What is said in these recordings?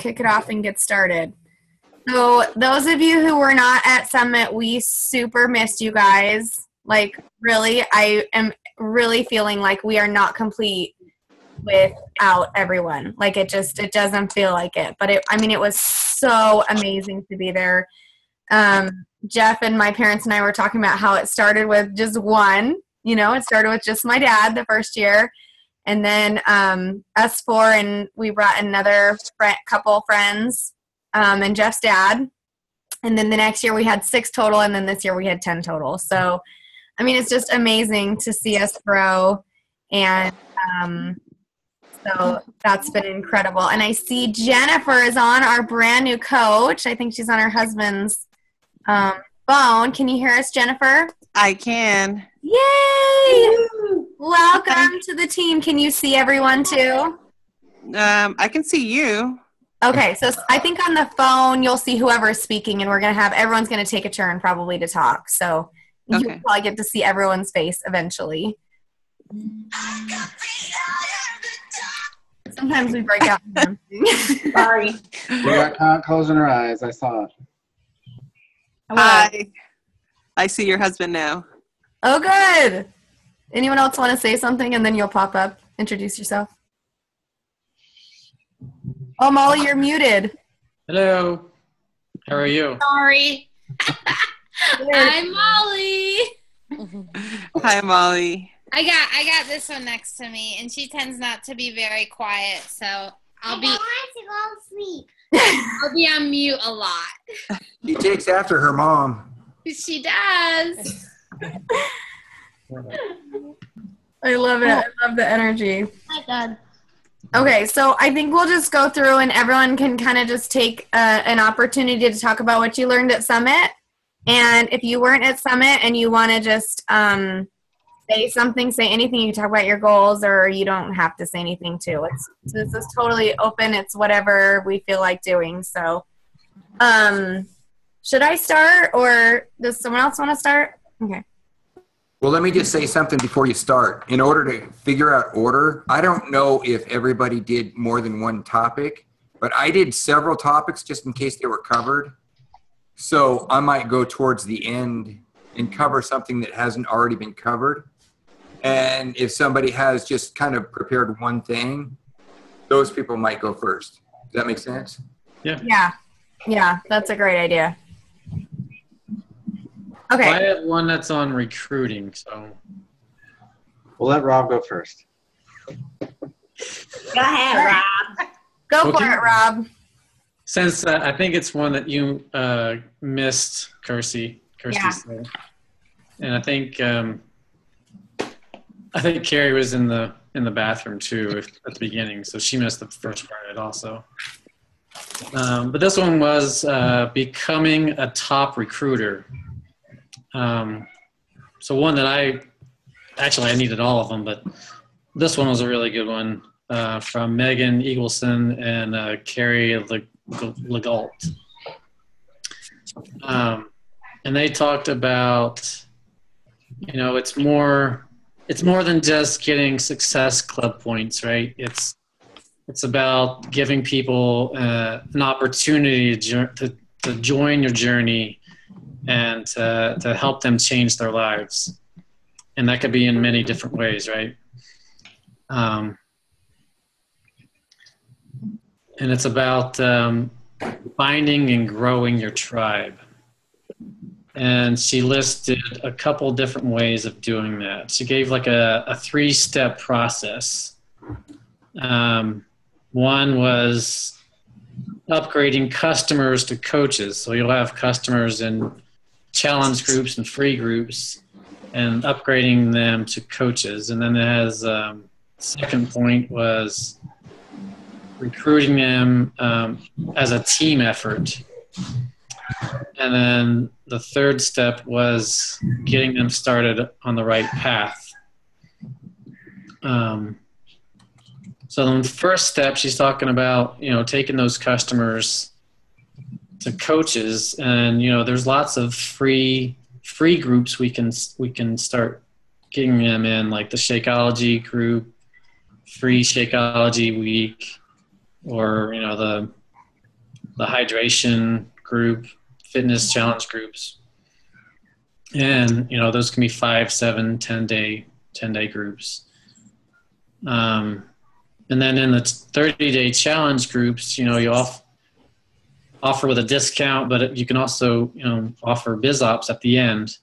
kick it off and get started. So those of you who were not at Summit, we super missed you guys. Like, really, I am really feeling like we are not complete without everyone. Like, it doesn't feel like it. But it was so amazing to be there. Jeff and my parents and I were talking about how it started with just one. It started with just my dad the first year. And then us four, and we brought another couple friends and Jeff's dad. And then the next year we had 6 total, and then this year we had 10 total. So, it's just amazing to see us grow. And so that's been incredible. And I see Jennifer is on, our brand new coach. I think she's on her husband's phone. Can you hear us, Jennifer? I can. Yay! Woo! Welcome to the team. Can you see everyone too? I can see you. Okay, so I think on the phone you'll see whoever is speaking, and everyone's going to take a turn probably to talk. So you'll probably get to see everyone's face eventually. Sometimes we break out. Sorry. We got caught closing our eyes. I saw it. Hi. I see your husband now. Oh, good. Anyone else want to say something, and then you'll pop up? Introduce yourself. Oh, Molly, you're muted. Hello. How are you? Sorry. I'm Molly. Hi, Molly. I got this one next to me, and she tends not to be very quiet, so I'll be on mute a lot. She takes after her mom. She does. I love it. I love the energy. My God. Okay, so I think we'll just go through, and everyone can kind of just take an opportunity to talk about what you learned at Summit. And if you weren't at Summit and you want to just say something, say anything, you can talk about your goals, or you don't have to say anything too. This is totally open. It's whatever we feel like doing. So should I start, or does someone else want to start? Okay. Well, let me just say something before you start. In order to figure out order, I don't know if everybody did more than one topic, but I did several topics just in case they were covered. So I might go towards the end and cover something that hasn't already been covered. And if somebody has just kind of prepared one thing, those people might go first. Does that make sense? Yeah. Yeah, that's a great idea. Okay. Well, I have one that's on recruiting, so. We'll let Rob go first. Go ahead, Rob. Go for it, Rob. Since I think it's one that you missed, Kirsty said. And I think Carrie was in the bathroom too at the beginning, so she missed the first part of it also. But this one was becoming a top recruiter. So one that I needed all of them, but this one was a really good one from Megan Eagleson and Carrie Legault. And they talked about, it's more than just getting Success Club points, right? It's about giving people an opportunity to join your journey and to help them change their lives. And that could be in many different ways, right? And it's about finding and growing your tribe. And she listed a couple different ways of doing that. She gave like a 3-step process. One was upgrading customers to coaches. So you'll have customers in challenge groups and free groups, and upgrading them to coaches. And then it has second point was recruiting them as a team effort. And then the third step was getting them started on the right path. So in the first step, she's talking about, taking those customers to coaches, and, there's lots of free groups we can start getting them in, like the Shakeology group, free Shakeology week, or, the the hydration group, fitness challenge groups. And, those can be 5, 7, 10-day groups. And then in the 30-day challenge groups, you offer with a discount, but you can also, offer biz ops at the end.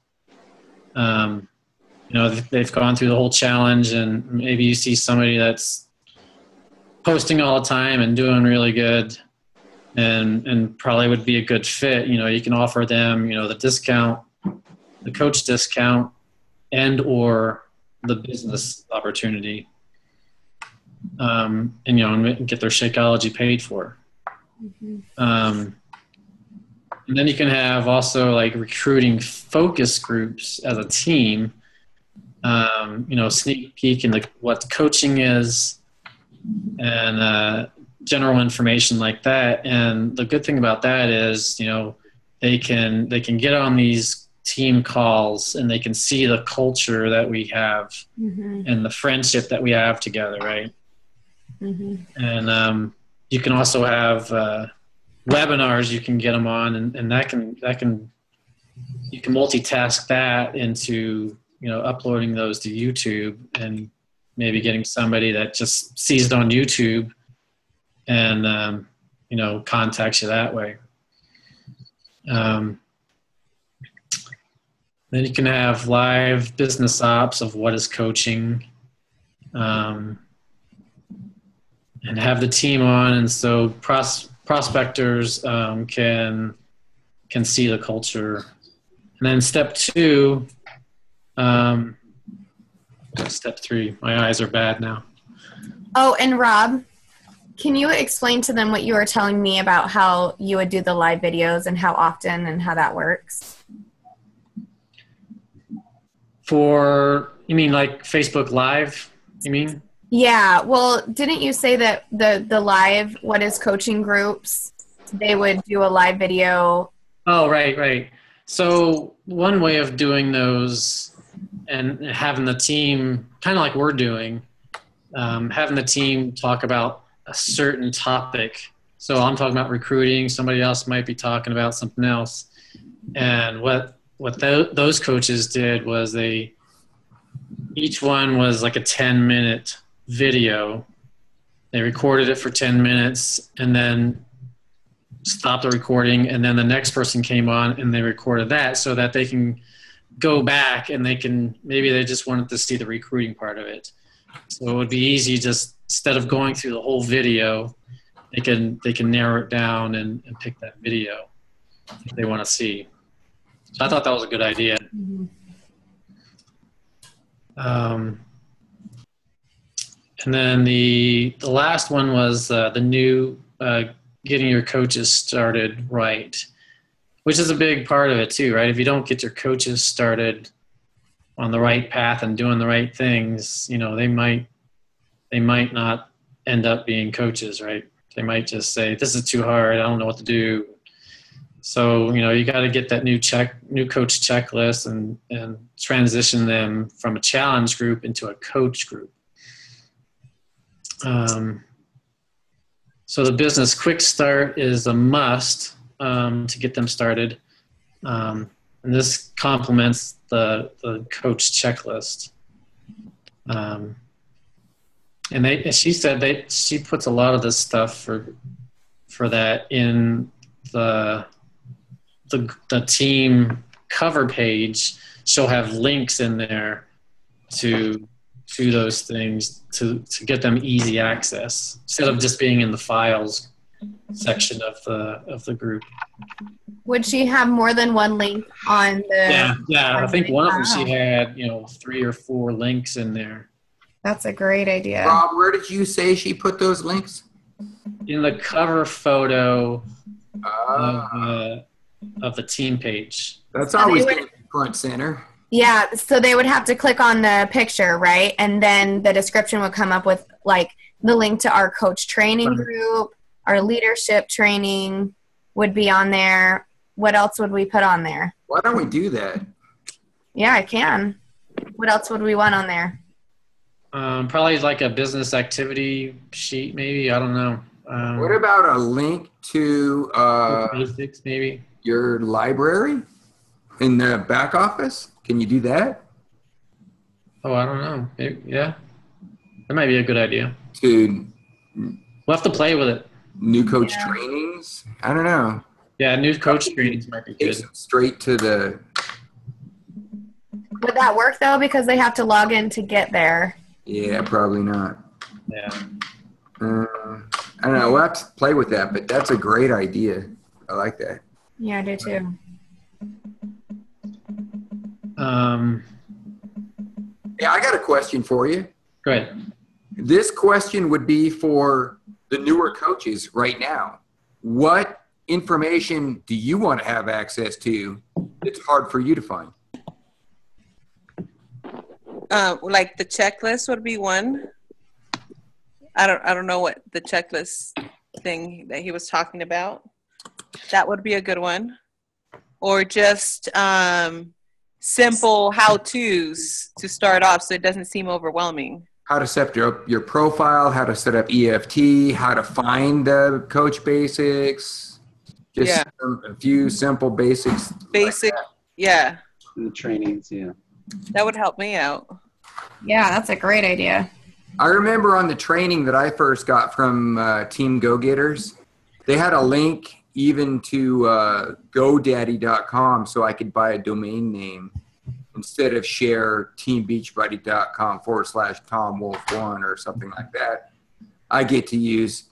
They've gone through the whole challenge, and maybe you see somebody that's posting all the time and doing really good and probably would be a good fit. You can offer them, the discount, the coach discount, and or the business opportunity, and get their Shakeology paid for. And then you can have also like recruiting focus groups as a team. Sneak peek into what coaching is and general information like that. And the good thing about that is, they can get on these team calls and they can see the culture that we have and the friendship that we have together, right? And you can also have webinars you can get them on, and that can you can multitask that into uploading those to YouTube and maybe getting somebody that just sees it on YouTube and contacts you that way. Then you can have live business ops of what is coaching, and have the team on, and so prospectors can see the culture. And then step 2, step 3. My eyes are bad now. Oh, and Rob, can you explain to them what you were telling me about how you would do the live videos and how often and how that works? You mean like Facebook Live, you mean? Yeah, well, didn't you say that the live What is Coaching groups, they would do a live video? Oh, right. So one way of doing those and having the team, kind of like we're doing, having the team talk about a certain topic. So I'm talking about recruiting, somebody else might be talking about something else. And what those coaches did was each one was like a 10-minute video. They recorded it for 10 minutes and then stopped the recording, and then the next person came on and they recorded that so that they can go back and maybe they just wanted to see the recruiting part of it. So it would be easy, just instead of going through the whole video, they can narrow it down and pick that video if they want to see. So I thought that was a good idea. And then the last one was the new getting your coaches started right, which is a big part of it too, right? If you don't get your coaches started on the right path and doing the right things, they might not end up being coaches, right? They might just say, this is too hard, I don't know what to do. So, you got to get that new coach checklist and transition them from a challenge group into a coach group. So the business quick start is a must to get them started. And this complements the coach checklist. And she said she puts a lot of this stuff for that in the team cover page. She'll have links in there to those things to get them easy access instead of just being in the files section of the group. Would she have more than one link on the? Yeah. I think one of them she had 3 or 4 links in there. That's a great idea. Rob, where did you say she put those links? In the cover photo of the team page. That's always good front center. Yeah, so they would have to click on the picture, right? And then the description would come up with like the link to our coach training group, our leadership training would be on there. What else would we put on there? Why don't we do that? Yeah, I can. What else would we want on there? Probably like a business activity sheet, maybe. I don't know. What about a link to basics, maybe? your library in the back office? Can you do that? Oh, I don't know. Maybe, yeah, that might be a good idea. To We'll have to play with it. new coach trainings? I don't know. Yeah, new coach trainings might be Takes good. them straight to the. Would that work though? Because they have to log in to get there. Yeah, probably not. Yeah. I don't know. We'll have to play with that, but that's a great idea. I like that. Yeah, I do too. Yeah, I got a question for you. Go ahead. This question would be for the newer coaches right now. What information do you want to have access to that's hard for you to find? Like the checklist would be one. I don't know what the checklist thing that he was talking about. That would be a good one. Or just simple how-tos to start off so it doesn't seem overwhelming. How to set up your profile, how to set up EFT, how to find the coach basics. Just a few simple basics. Basic, like yeah. The trainings, yeah. That would help me out. Yeah, that's a great idea. I remember on the training that I first got from Team Go-Getters, they had a link even to GoDaddy.com so I could buy a domain name instead of share teambeachbuddy.com/TomWolf1 or something like that. I get to use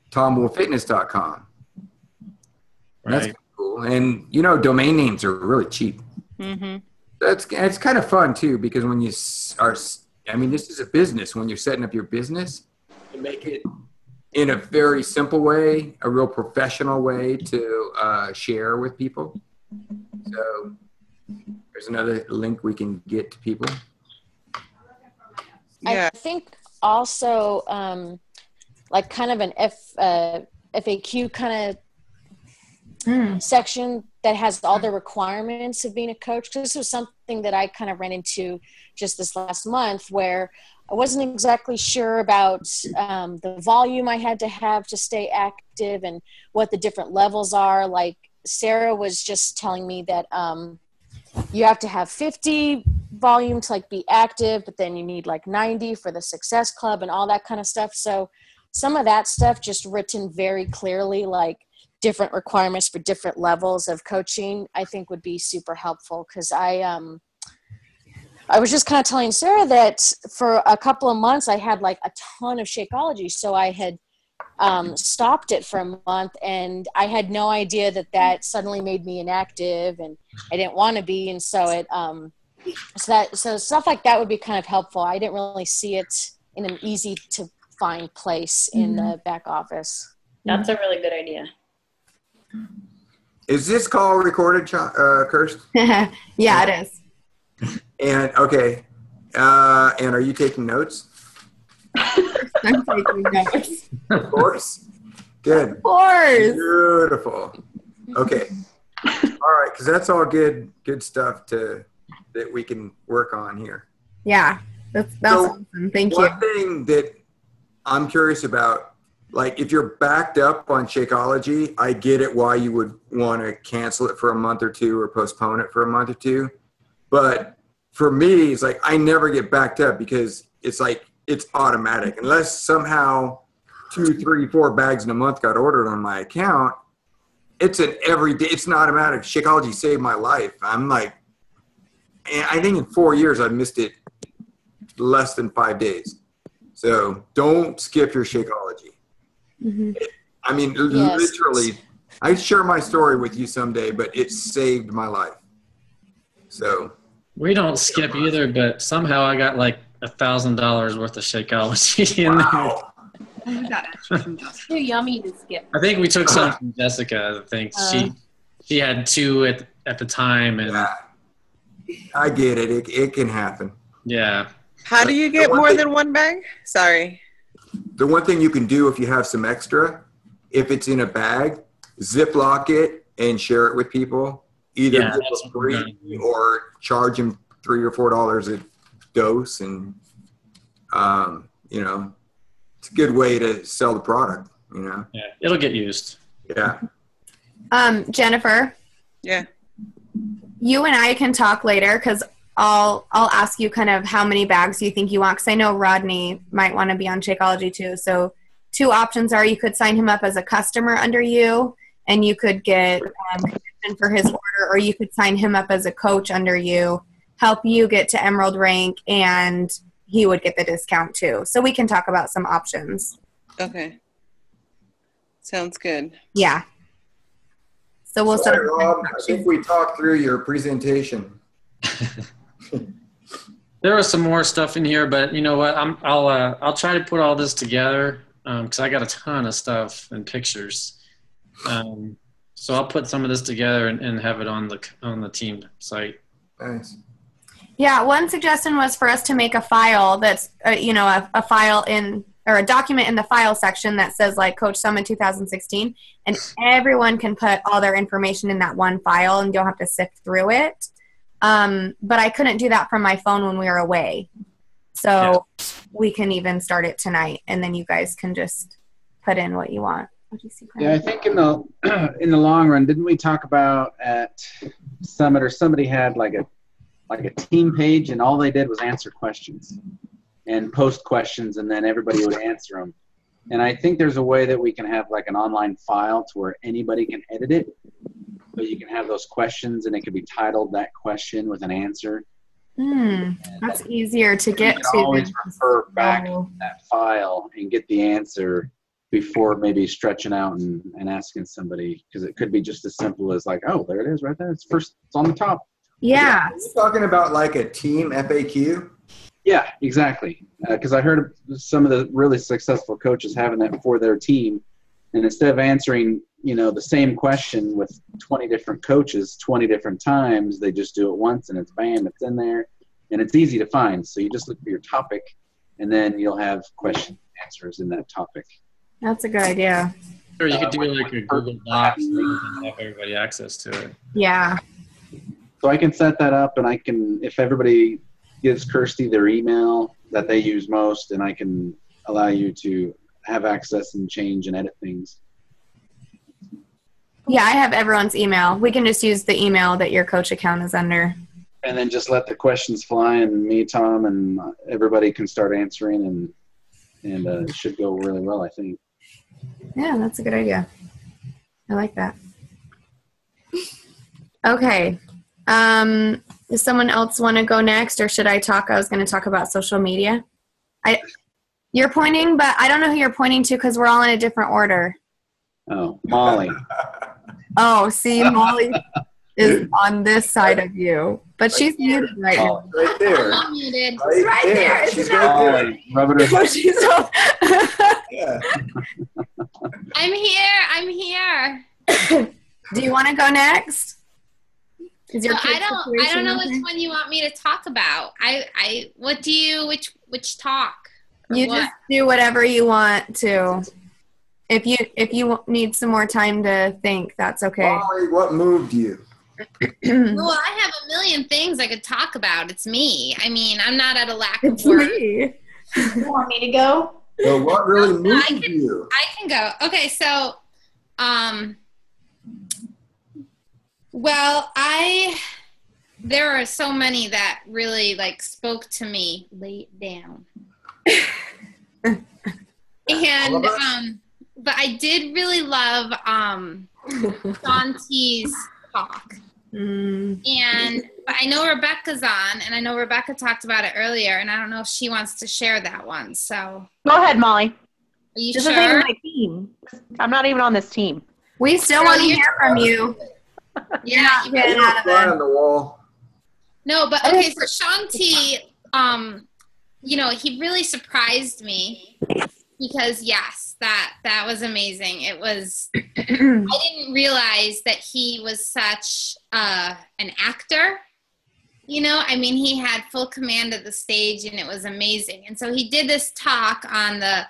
TomWolfFitness.com. That's Right. cool. And, domain names are really cheap. Mm-hmm. It's kind of fun, too, because when you are – this is a business. When you're setting up your business, you make it in a very simple way, a real professional way to share with people. So there's another link we can get to people. Yeah. I think also like kind of an FAQ kind of section that has all the requirements of being a coach. Because this was something that I kind of ran into just this last month where I wasn't exactly sure about the volume I had to have to stay active and what the different levels are. Like Sarah was just telling me that you have to have 50 volume to like be active, but then you need like 90 for the Success Club and all that kind of stuff. So some of that stuff just written very clearly, like different requirements for different levels of coaching, I think would be super helpful. Because I was just kind of telling Sarah that for a couple of months I had like a ton of Shakeology. So I had stopped it for a month and I had no idea that suddenly made me inactive and I didn't want to be. And so so stuff like that would be kind of helpful. I didn't really see it in an easy to find place in the back office. That's a really good idea. Is this call recorded, Kirst? Yeah, it is. And okay. And are you taking notes? I'm taking notes. Of course. Good. Of course. Beautiful. Okay. All right, because that's all good stuff that we can work on here. Yeah, that's awesome. Thank you. One thing that I'm curious about, like if you're backed up on Shakeology, I get it why you would want to cancel it for a month or two or postpone it for a month or two. But for me, it's like I never get backed up because it's like it's automatic. Unless somehow 2, 3, 4 bags in a month got ordered on my account, it's an everyday, it's an automatic. Shakeology saved my life. I'm like, and I think in 4 years I've missed it less than 5 days. So don't skip your Shakeology. I mean, literally, I share my story with you someday, but it saved my life. So We don't skip either, but somehow I got like $1,000 worth of Shakeology in there. We got extra from Jessica. Too yummy to skip. I think we took some from Jessica. I think she had 2 at the time, and I get it. It can happen. yeah. How do you get more than one bag? Sorry. The one thing you can do if you have some extra, if it's in a bag, Ziploc it and share it with people. Either give them free or charge them $3 or $4 a dose, and it's a good way to sell the product. you know? Yeah, it'll get used. Yeah. Jennifer, Yeah. you and I can talk later because I'll ask you kind of how many bags you think you want, because I know Rodney might want to be on Shakeology too. So 2 options are you could sign him up as a customer under you, and you could get commission for his order, or you could sign him up as a coach under you, help you get to Emerald rank, and he would get the discount too. So we can talk about some options. Okay. Sounds good. Yeah. So we'll set up. Rob, I think we talked through your presentation. There was some more stuff in here, but you know what? I'll try to put all this together because I got a ton of stuff and pictures. So I'll put some of this together and have it on the team site. Nice. Yeah, one suggestion was for us to make a file that's, a file or a document in the file section that says like Coach Summit 2016, and everyone can put all their information in that one file and you don't have to sift through it. But I couldn't do that from my phone when we were away. So we can even start it tonight, and then you guys can just put in what you want. What do you see, Yeah, I think in the long run, didn't we talk about at Summit, or somebody had like a team page, and all they did was answer questions and post questions, and then everybody would answer them. And I think there's a way that we can have like an online file to where anybody can edit it, but you can have those questions and it could be titled that question with an answer. That's easier to get to. You can always refer back to that file and get the answer before maybe stretching out and asking somebody, because it could be just as simple as like, oh, there it is right there. It's on the top. Yeah. Are you talking about like a team FAQ? Yeah, exactly. Because I heard some of the really successful coaches having that for their team, and instead of answering, the same question with 20 different coaches 20 different times, they just do it once, and it's bam, it's in there, and it's easy to find. So you just look for your topic, and then you'll have question answers in that topic. That's a good idea. Or you could do like a Google Docs so you can have everybody access to it. Yeah. So I can set that up, and I can, if everybody gives Kirsty their email that they use most, and I can allow you to have access and change and edit things. Yeah, I have everyone's email. We can just use the email that your coach account is under. And then just let the questions fly, and me, Tom, and everybody can start answering, and it should go really well, I think. Yeah, that's a good idea. I like that. Okay. Does someone else want to go next, or should I talk? I was going to talk about social media. You're pointing, but I don't know who you're pointing to because we're all in a different order. Oh, Molly. Oh, see, Molly is on this side of you, but she's muted right now. Right there. I'm muted. Right, Right there. She's right there. Rub it in. She's on. Yeah. I'm here. Do you want to go next? Is your Well, kid's I don't know situation which one you want me to talk about. Which talk? Or You what? just do whatever you want to. If you need some more time to think, that's okay. Molly, what moved you? Well, I have a million things I could talk about. It's me. I mean, I'm not at a lack of It's work. me. You want me to go? Well, what really No, I moved can- you? I can go. Okay, so, well, there are so many that really spoke to me. Lay it down. And but I did really love Sean T's talk. And but I know Rebecca's on, and I know Rebecca talked about it earlier, and I don't know if she wants to share that one. So Go ahead, Molly. are you This sure? isn't even my team. I'm not even on this team. We still Girl, want to you're- hear from you. Yeah, Get out of Fly it. on the wall. No, but okay, so Sean T, he really surprised me because yes, that was amazing. It was, I didn't realize that he was such an actor. I mean, he had full command of the stage and it was amazing. And so he did this talk on the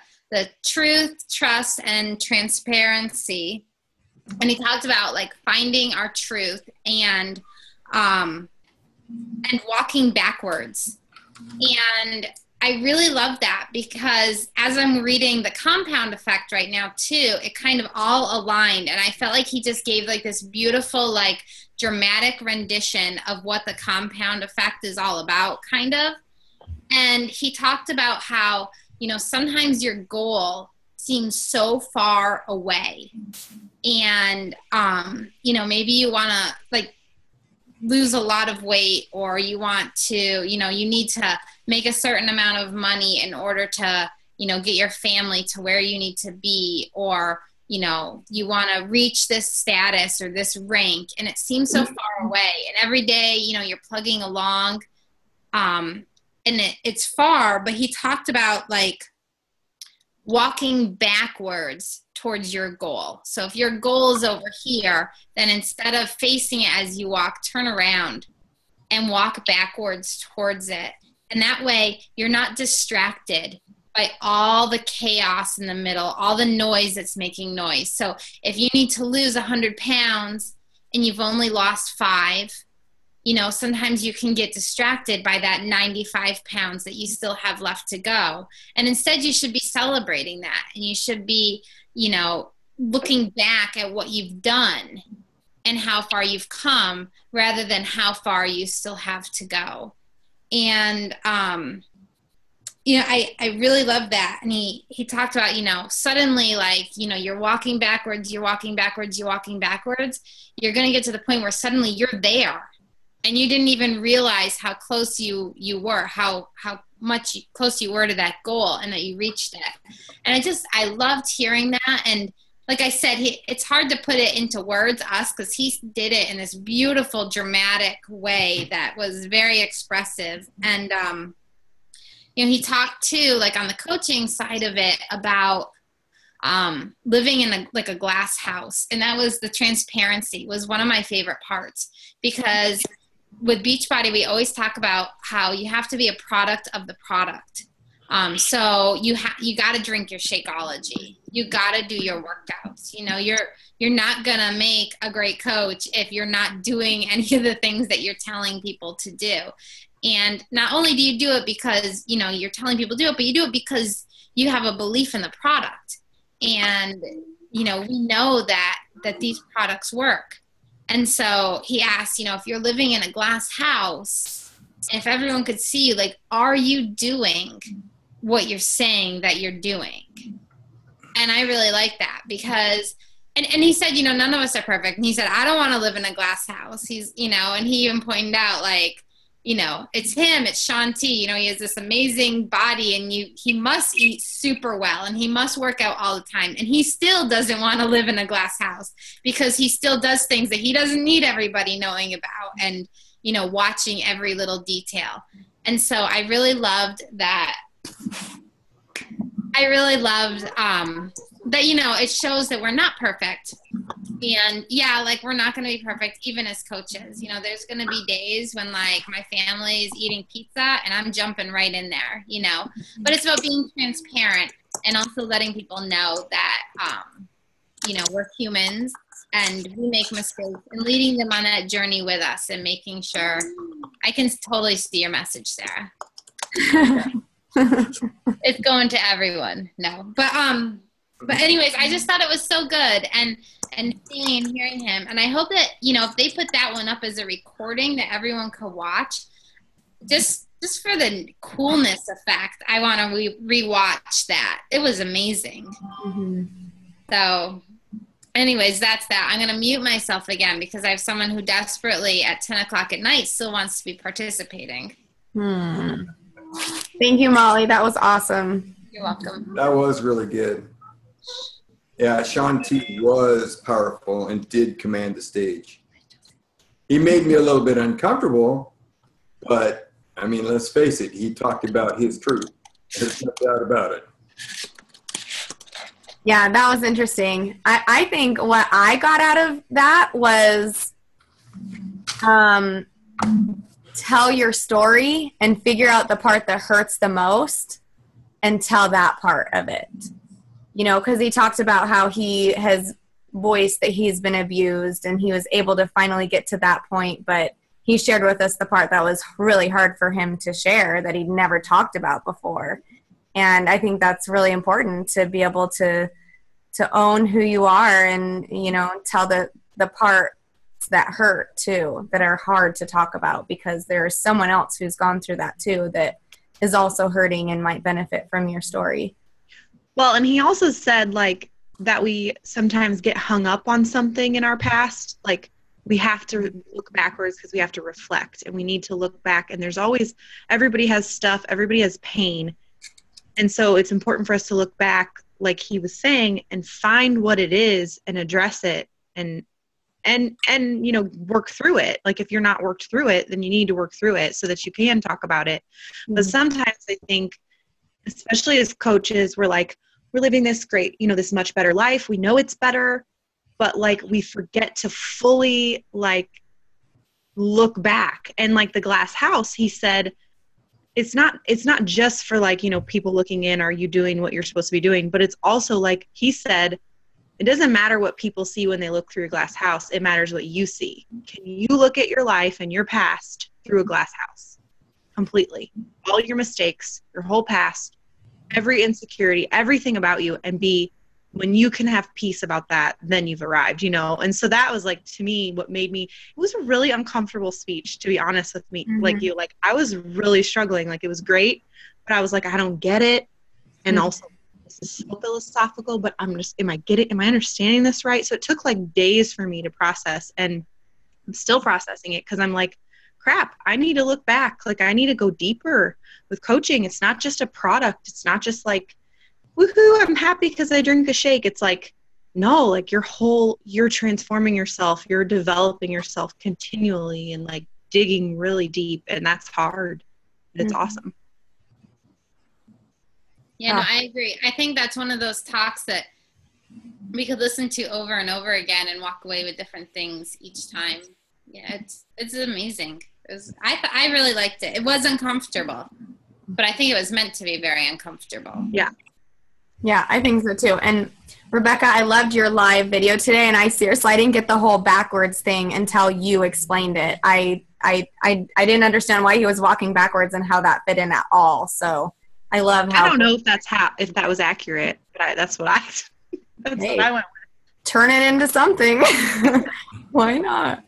truth, trust, and transparency. And he talked about finding our truth and walking backwards. And I really love that because as I'm reading the compound effect right now too, it kind of all aligned. And I felt like he just gave like this beautiful, like dramatic rendition of what the compound effect is all about, kind of. And he talked about how, you know, sometimes your goal seems so far away. And, you know, maybe you want to like lose a lot of weight, or you want to, you know, you need to make a certain amount of money in order to, you know, get your family to where you need to be, or, you know, you want to reach this status or this rank, and it seems so far away. And every day, you know, you're plugging along, and it's far, but he talked about like walking backwards towards your goal. So if your goal is over here, then instead of facing it as you walk, turn around and walk backwards towards it. And that way you're not distracted by all the chaos in the middle, all the noise that's making noise. So if you need to lose 100 pounds and you've only lost 5, you know, sometimes you can get distracted by that 95 pounds that you still have left to go. And instead you should be celebrating that. And you should be, you know, looking back at what you've done and how far you've come rather than how far you still have to go. And, you know, I really love that. And he talked about, you know, suddenly like, you know, you're walking backwards, you're walking backwards, you're walking backwards. You're going to get to the point where suddenly you're there. And you didn't even realize how close you were, how much close you were to that goal, and that you reached it. And I loved hearing that. And like I said, it's hard to put it into words, because he did it in this beautiful, dramatic way that was very expressive. And, you know, he talked too, like on the coaching side of it, about living in a glass house. And that was the transparency was one of my favorite parts, because with Beachbody, we always talk about how you have to be a product of the product. So you got to drink your Shakeology. You got to do your workouts. You know, you're not going to make a great coach if you're not doing any of the things that you're telling people to do. And not only do you do it because, you know, you're telling people to do it, but you do it because you have a belief in the product. And, you know, we know that these products work. And so he asked, you know, if you're living in a glass house, if everyone could see you, like, are you doing what you're saying that you're doing? And I really like that because, and he said, you know, none of us are perfect. And he said, I don't want to live in a glass house. He's, you know, and he even pointed out, like, you know, it's him, it's Shaun T. You know, he has this amazing body, and he must eat super well, and he must work out all the time. And he still doesn't want to live in a glass house because he still does things that he doesn't need everybody knowing about and, you know, watching every little detail. And so I really loved that. I really loved that, you know, it shows that we're not perfect. And yeah, like, we're not going to be perfect even as coaches. You know, there's going to be days when, like, my family is eating pizza and I'm jumping right in there, you know, but it's about being transparent and also letting people know that, you know, we're humans and we make mistakes, and leading them on that journey with us and making sure. I can totally see your message, Sarah. It's going to everyone. No, but anyways, I just thought it was so good, and seeing and hearing him. And I hope that, you know, if they put that one up as a recording that everyone could watch, just for the coolness effect, I want to rewatch that. It was amazing. Mm-hmm. So anyways, that's that. I'm going to mute myself again because I have someone who desperately at 10 o'clock at night still wants to be participating. Thank you, Molly. That was awesome. You're welcome. That was really good. Yeah, Shaun T was powerful and did command the stage. He made me a little bit uncomfortable, but I mean, let's face it, he talked about his truth. There's no doubt about it. Yeah, that was interesting. I think what I got out of that was tell your story and figure out the part that hurts the most and tell that part of it. You know, because he talked about how he has voiced that he's been abused and he was able to finally get to that point, but he shared with us the part that was really hard for him to share that he'd never talked about before. And I think that's really important to be able to own who you are and, you know, tell the parts that hurt too, that are hard to talk about, because there's someone else who's gone through that too that is also hurting and might benefit from your story. Well, and he also said like that we sometimes get hung up on something in our past. Like we have to look backwards because we have to reflect, and we need to look back. And there's always, everybody has stuff, everybody has pain. And so it's important for us to look back, like he was saying, and find what it is and address it and you know, work through it. Like if you're not worked through it, then you need to work through it so that you can talk about it. Mm-hmm. But sometimes I think, especially as coaches, we're like, we're living this great, you know, this much better life. We know it's better, but like we forget to fully like look back. And like the glass house, he said, it's not just for like, you know, people looking in, are you doing what you're supposed to be doing? But it's also like he said, it doesn't matter what people see when they look through a glass house. It matters what you see. Can you look at your life and your past through a glass house completely? All your mistakes, your whole past, every insecurity, everything about you, and when you can have peace about that, then you've arrived, you know? And so that was like, to me, what made me, it was a really uncomfortable speech, to be honest with me. Mm-hmm. Like you, like I was really struggling. Like it was great, but I was like, I don't get it. And also, this is so philosophical, but am I understanding this right? So it took like days for me to process, and I'm still processing it because I'm like, crap, I need to look back. Like I need to go deeper with coaching. It's not just a product. It's not just like, woohoo, I'm happy because I drink a shake. It's like, no, like you're transforming yourself. You're developing yourself continually and like digging really deep. And that's hard. But it's awesome. Yeah, no, I agree. I think that's one of those talks that we could listen to over and over again and walk away with different things each time. Yeah, it's amazing. I really liked it. It was uncomfortable, but I think it was meant to be very uncomfortable. Yeah. Yeah, I think so too. And Rebecca, I loved your live video today, and I didn't get the whole backwards thing until you explained it. I didn't understand why he was walking backwards and how that fit in at all. So I love how. I don't know if that was accurate, but that's what I what I went with. Turn it into something. Why not?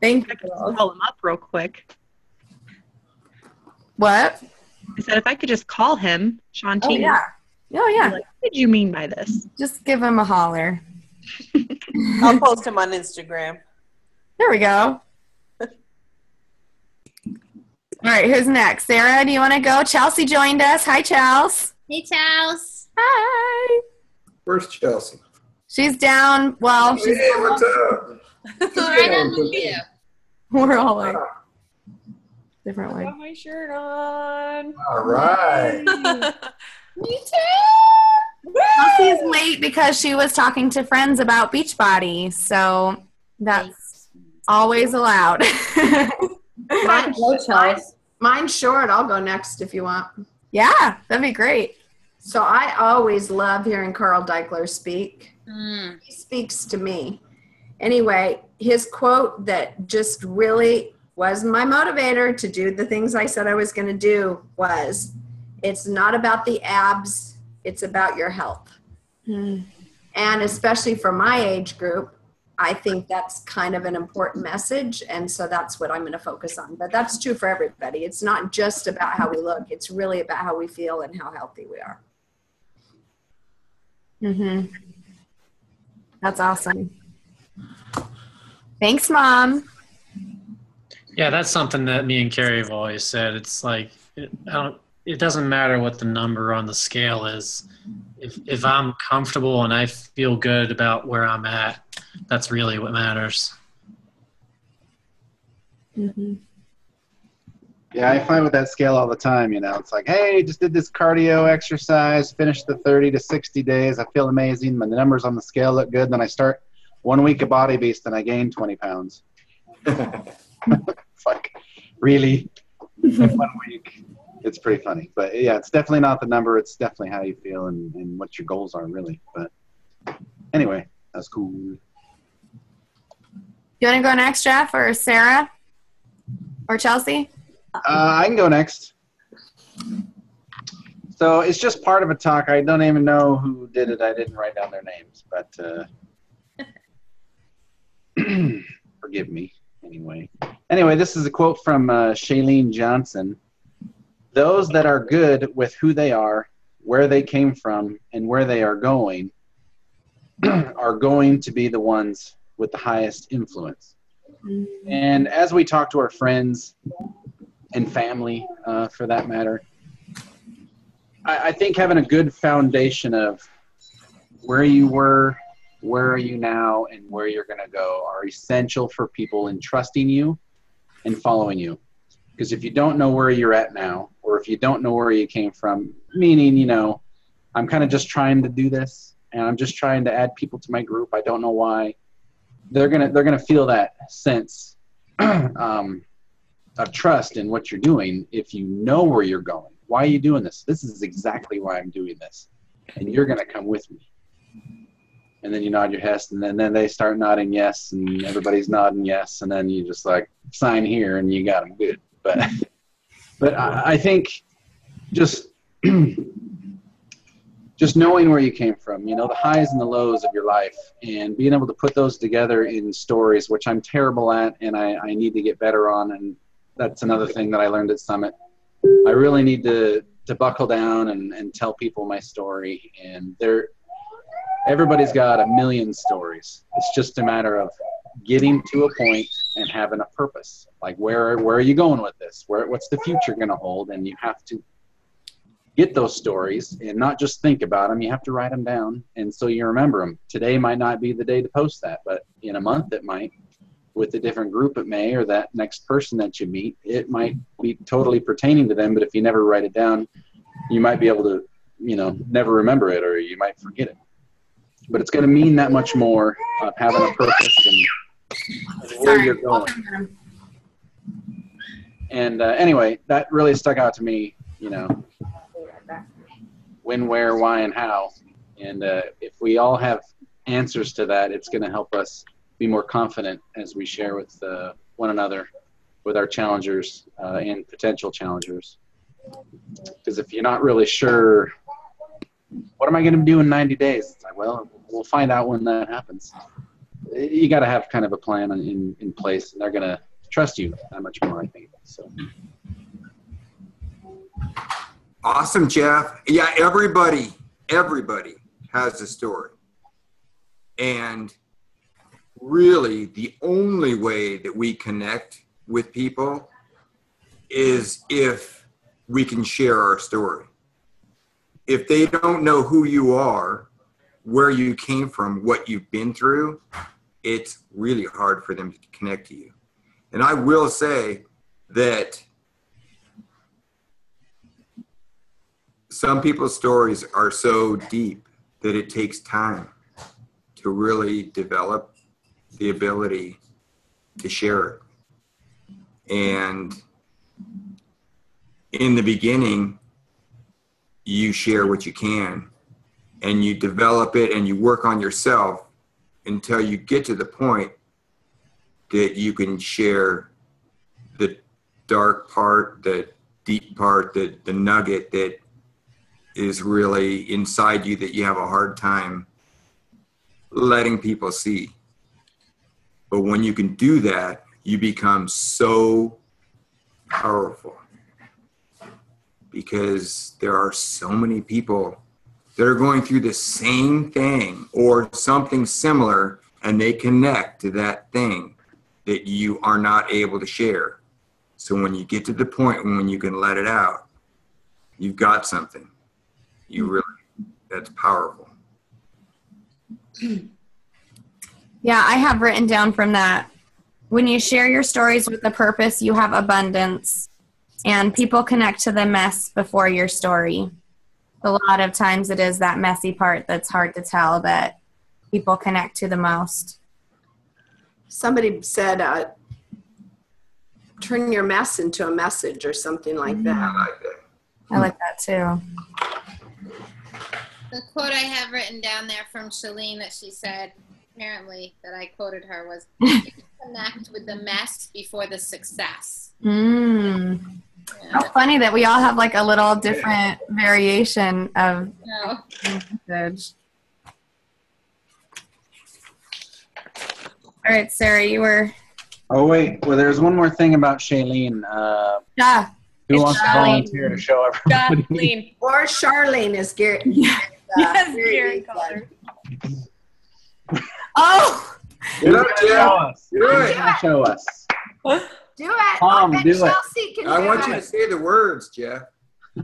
Thank you. I could call him up real quick. What? I said if I could just call him, Sean T. Oh yeah. Oh yeah. Like, what did you mean by this? Just give him a holler. I'll post him on Instagram. There we go. All right, who's next? Sarah, do you want to go? Chelsea joined us. Hi, Chelsea. Hey, Chelsea. Hi. Where's Chelsea? She's down. Well, she's hey, what's up? Right on with you. We're all like different I ways. got my shirt on. All right. Me too. Chelsea's late because she was talking to friends about Beachbody, so that's always allowed. Mine's short. I'll go next if you want. Yeah, that'd be great. So I always love hearing Carl Deichler speak. Mm. He speaks to me. Anyway, his quote that just really was my motivator to do the things I said I was going to do was, it's not about the abs, it's about your health. Mm. And especially for my age group, I think that's kind of an important message. And so that's what I'm going to focus on. But that's true for everybody. It's not just about how we look. It's really about how we feel and how healthy we are. Mm-hmm. That's awesome. Thanks, Mom. Yeah, that's something that me and Carrie have always said. It's like, it doesn't matter what the number on the scale is. If I'm comfortable and I feel good about where I'm at, that's really what matters. Mm-hmm. Yeah, I find with that scale all the time, you know, it's like, hey, just did this cardio exercise, finished the 30 to 60 days. I feel amazing. My numbers on the scale look good. Then I start 1 week of Body Beast and I gain 20 pounds. It's like, really? In 1 week? It's pretty funny. But yeah, it's definitely not the number. It's definitely how you feel and what your goals are, really. But anyway, that's cool. You want to go next, Jeff, or Sarah? Or Chelsea? I can go next. So it's just part of a talk. I don't even know who did it. I didn't write down their names, but forgive me anyway. Anyway, this is a quote from Shailene Johnson. Those that are good with who they are, where they came from, and where they are going to be the ones with the highest influence. And as we talk to our friends and family, for that matter, I think having a good foundation of where you were, where are you now, and where you're going to go are essential for people in trusting you and following you. Because if you don't know where you're at now, or if you don't know where you came from, meaning, you know, I'm kind of just trying to do this, and I'm just trying to add people to my group. I don't know why. They're gonna feel that sense of trust in what you're doing if you know where you're going. Why are you doing this? This is exactly why I'm doing this, and you're gonna come with me. And then you nod your head, and then they start nodding yes, and everybody's nodding yes, and then you just like sign here, and you got them good. But I think just knowing where you came from, you know, the highs and the lows of your life, and being able to put those together in stories, which I'm terrible at, and I need to get better on. And that's another thing that I learned at Summit. I really need to buckle down and tell people my story. And everybody's got a million stories. It's just a matter of getting to a point and having a purpose. Like, where are you going with this? What's the future going to hold? And you have to get those stories and not just think about them. You have to write them down, and so you remember them. Today might not be the day to post that, but in a month it might. With a different group it may, or that next person that you meet, it might be totally pertaining to them. But if you never write it down, you might be able to, you know, never remember it, or you might forget it. But it's going to mean that much more of having a purpose and where you're going. And anyway, that really stuck out to me, you know, when, where, why, and how. And if we all have answers to that, it's going to help us be more confident as we share with one another, with our challengers and potential challengers. Because if you're not really sure, what am I going to do in 90 days? It's like, well, we'll find out when that happens. You got to have kind of a plan in place, and they're going to trust you that much more, I think. So. Awesome, Jeff. Yeah, everybody has a story. And really, the only way that we connect with people is if we can share our story. If they don't know who you are, where you came from, what you've been through, it's really hard for them to connect to you. And I will say that some people's stories are so deep that it takes time to really develop the ability to share it. And in the beginning, you share what you can, and you develop it and you work on yourself until you get to the point that you can share the dark part, the deep part, the nugget that is really inside you that you have a hard time letting people see. But when you can do that, you become so powerful, because there are so many people that are going through the same thing or something similar, and they connect to that thing that you are not able to share. So when you get to the point when you can let it out, you've got something. That's powerful. Yeah, I have written down from that. When you share your stories with a purpose, you have abundance, and people connect to the mess before your story. A lot of times it is that messy part that's hard to tell that people connect to the most. Somebody said, turn your mess into a message or something like that. I like that. I like that too. The quote I have written down there from Shalene that she said, apparently that I quoted her was connect with the mess before the success. Mm. Yeah. How funny that we all have like a little different variation of No. message. All right, Sarah, you were. Oh wait, well, there's one more thing about Shailene. Yeah. Who It's wants to Charlene. volunteer to show everybody? Kathleen. Or Charlene is Gary. Yes, Gary called her. Oh, Get up, Show Jeff. us. Do it. Show us. Do it. Tom, I bet do it. Chelsea can I do want you to it. say the words, Jeff.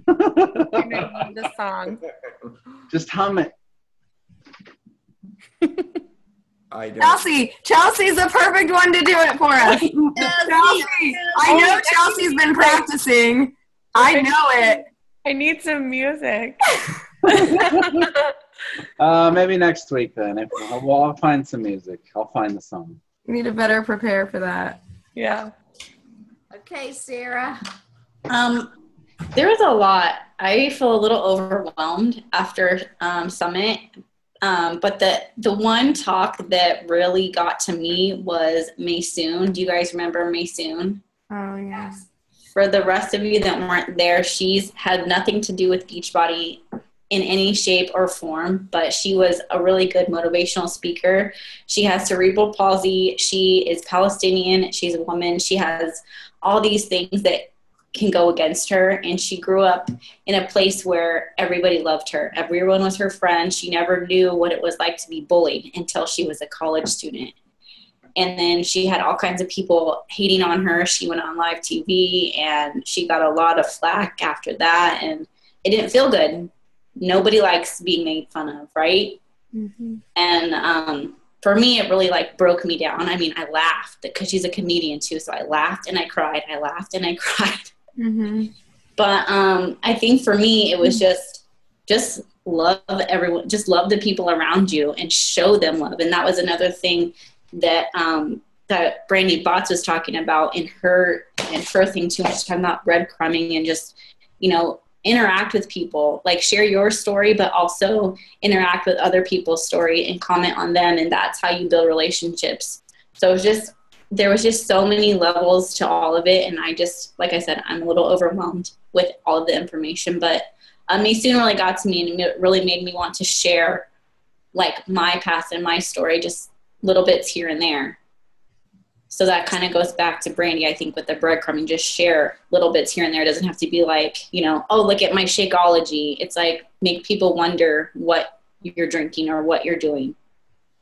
I'm gonna need the song. Just hum it. I don't. Chelsea's the perfect one to do it for us. Chelsea, I know Chelsea's been practicing. I know it. I need some music. Maybe next week then. I'll find some music. I'll find the song. We need to better prepare for that. Yeah. Okay, Sarah. There was a lot. I feel a little overwhelmed after Summit. But the one talk that really got to me was Maysoon. Do you guys remember Maysoon? Oh, yeah. For the rest of you that weren't there, she's had nothing to do with Beachbody in any shape or form, but she was a really good motivational speaker. She has cerebral palsy. She is Palestinian. She's a woman. She has all these things that can go against her, and she grew up in a place where everybody loved her. Everyone was her friend. She never knew what it was like to be bullied until she was a college student. And then she had all kinds of people hating on her. She went on live TV, and she got a lot of flack after that, and it didn't feel good. Nobody likes being made fun of, right? Mm-hmm. And for me, it really like broke me down. I mean, I laughed because she's a comedian too, so I laughed and I cried. I laughed and I cried. Mm-hmm. But I think for me, it was just love everyone, just love the people around you and show them love. And that was another thing that that Brandy Botts was talking about in her thing too much, talking about breadcrumbing and just, interact with people, like share your story, but also interact with other people's story and comment on them. And that's how you build relationships. So there was just so many levels to all of it. And I just, like I said, I'm a little overwhelmed with all of the information, but Maysoon really got to me, and it really made me want to share like my past and my story, just little bits here and there. So that kind of goes back to Brandy, I think, with the breadcrumbing, just share little bits here and there. It doesn't have to be like, oh, look at my Shakeology. It's like make people wonder what you're drinking or what you're doing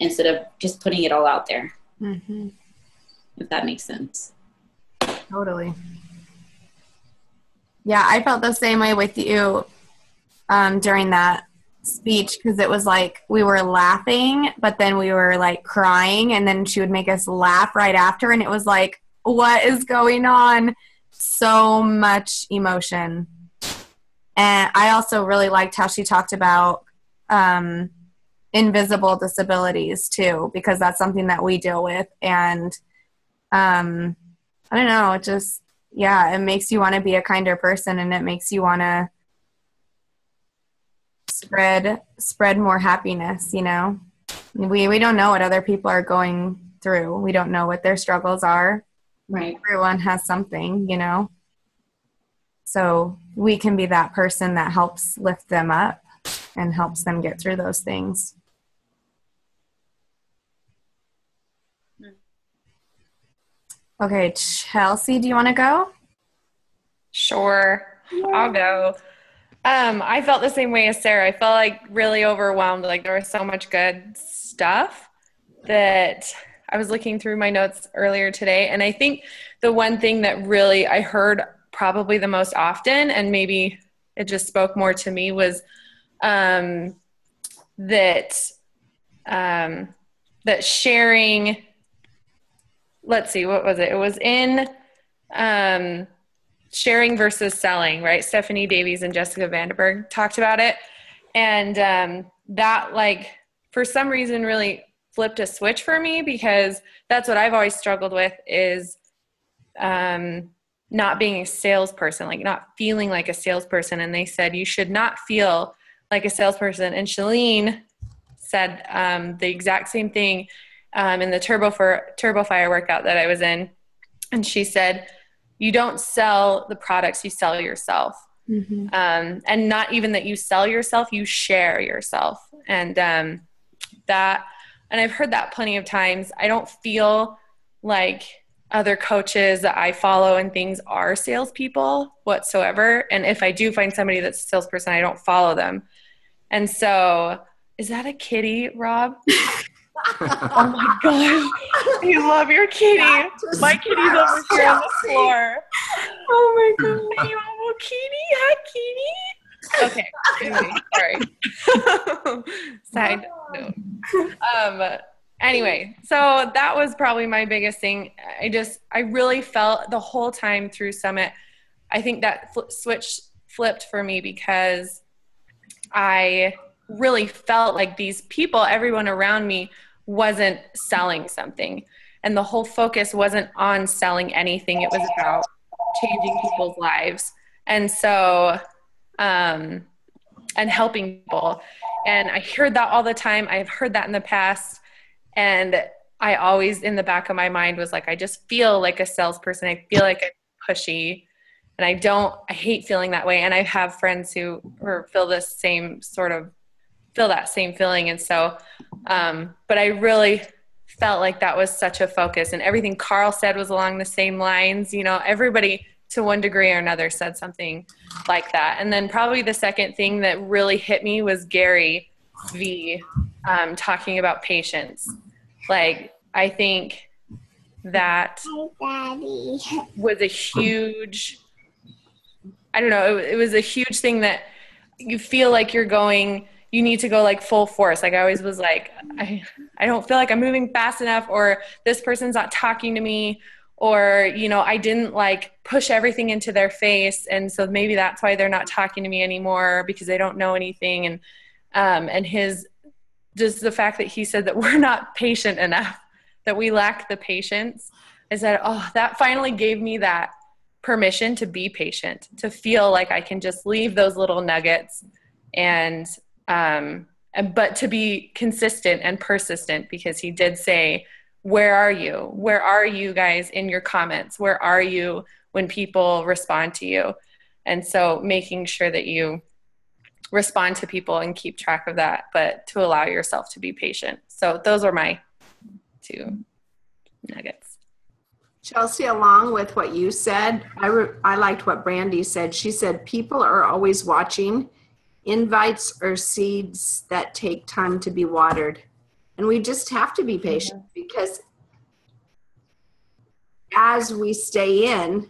instead of just putting it all out there. Mm-hmm. If that makes sense. Totally. Yeah, I felt the same way with you during that speech, because it was like we were laughing, but then we were like crying, and then she would make us laugh right after, and it was like, what is going on? So much emotion. And I also really liked how she talked about invisible disabilities too, because that's something that we deal with. And I don't know, it just, it makes you want to be a kinder person, and it makes you want to spread more happiness. We don't know what other people are going through. We don't know what their struggles are. Right. Everyone has something, so we can be that person that helps lift them up and helps them get through those things. Okay, Chelsea, do you want to go? Sure. I'll go. I felt the same way as Sarah. I felt like really overwhelmed. Like there was so much good stuff that I was looking through my notes earlier today. And I think the one thing that really I heard probably the most often, and maybe it just spoke more to me, was that sharing, let's see, what was it? It was in sharing versus selling, right? Stephanie Davies and Jessica Vandenberg talked about it. And that, like, for some reason really flipped a switch for me, because that's what I've always struggled with, is not being a salesperson, like not feeling like a salesperson. And they said, you should not feel like a salesperson. And Shailene said the exact same thing in the Turbo Fire workout that I was in. And she said, you don't sell the products, you sell yourself. Mm-hmm. And not even that you sell yourself, you share yourself. And and I've heard that plenty of times. I don't feel like other coaches that I follow and things are salespeople whatsoever. And if I do find somebody that's a salesperson, I don't follow them. And so, is that a kitty, Rob? Oh my gosh. You love your kitty. My kitty's over here on the floor. Oh my god. You have a kitty? Hi, kitty. Okay. Anyway, sorry. Side note. Anyway, so that was probably my biggest thing. I really felt the whole time through Summit, I think that switch flipped for me because I really felt like these people, everyone around me, wasn't selling something. And the whole focus wasn't on selling anything. It was about changing people's lives. And so, and helping people. And I heard that all the time. I've heard that in the past. And I always, in the back of my mind, was like, I just feel like a salesperson. I feel like I'm pushy. And I hate feeling that way. And I have friends who feel that same feeling. And so, but I really felt like that was such a focus, and everything Carl said was along the same lines. You know, everybody to one degree or another said something like that. And then probably the second thing that really hit me was Gary V talking about patience. Like, I think that was a huge, I don't know, it was a huge thing that you feel like you need to go like full force. Like I always was like, I don't feel like I'm moving fast enough, or this person's not talking to me, or, you know, I didn't like push everything into their face. And so maybe that's why they're not talking to me anymore, because they don't know anything. And just the fact that he said that we're not patient enough, that we lack the patience, I said, oh, that finally gave me that permission to be patient, to feel like I can just leave those little nuggets but to be consistent and persistent, because he did say, where are you? Where are you guys in your comments? Where are you when people respond to you? And so making sure that you respond to people and keep track of that, but to allow yourself to be patient. So those are my two nuggets. Chelsea, along with what you said, I liked what Brandy said. She said, people are always watching. Invites are seeds that take time to be watered. And we just have to be patient, because as we stay in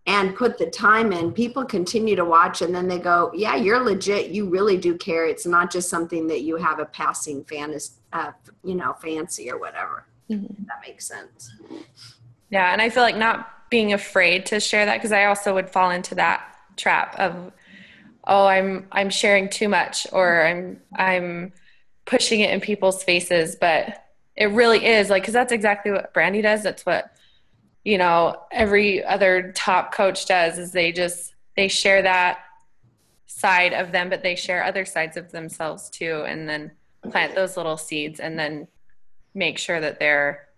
and put the time in, people continue to watch, and then they go, yeah, you're legit. You really do care. It's not just something that you have a passing fancy or whatever. Mm-hmm. That makes sense. Yeah. And I feel like not being afraid to share that, because I also would fall into that trap of, oh, I'm sharing too much, or I'm pushing it in people's faces. But it really is like, because that's exactly what Brandy does. That's what, you know, every other top coach does, is they share that side of them, but they share other sides of themselves too, and then plant those little seeds, and then make sure that they're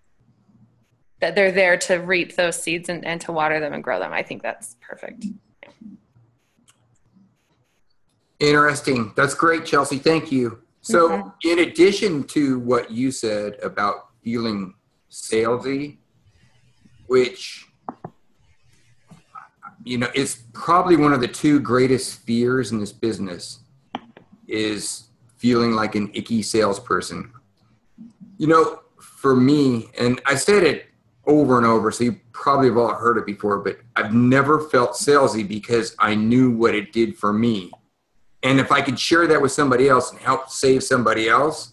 there to reap those seeds and to water them and grow them. I think that's perfect. Interesting. That's great, Chelsea. Thank you. So in addition to what you said about feeling salesy, which, you know, is probably one of the two greatest fears in this business, is feeling like an icky salesperson. You know, for me, and I said it over and over, so you probably have all heard it before, but I've never felt salesy because I knew what it did for me. And if I could share that with somebody else and help save somebody else,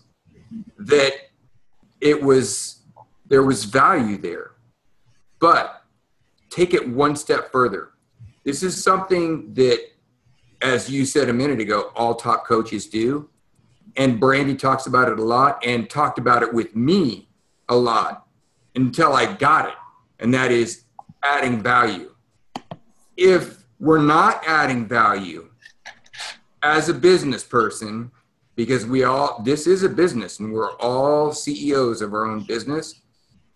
that there was value there. But take it one step further. This is something that, as you said a minute ago, all top coaches do. And Brandy talks about it a lot, and talked about it with me a lot until I got it. And that is adding value. If we're not adding value as a business person, because this is a business and we're all CEOs of our own business.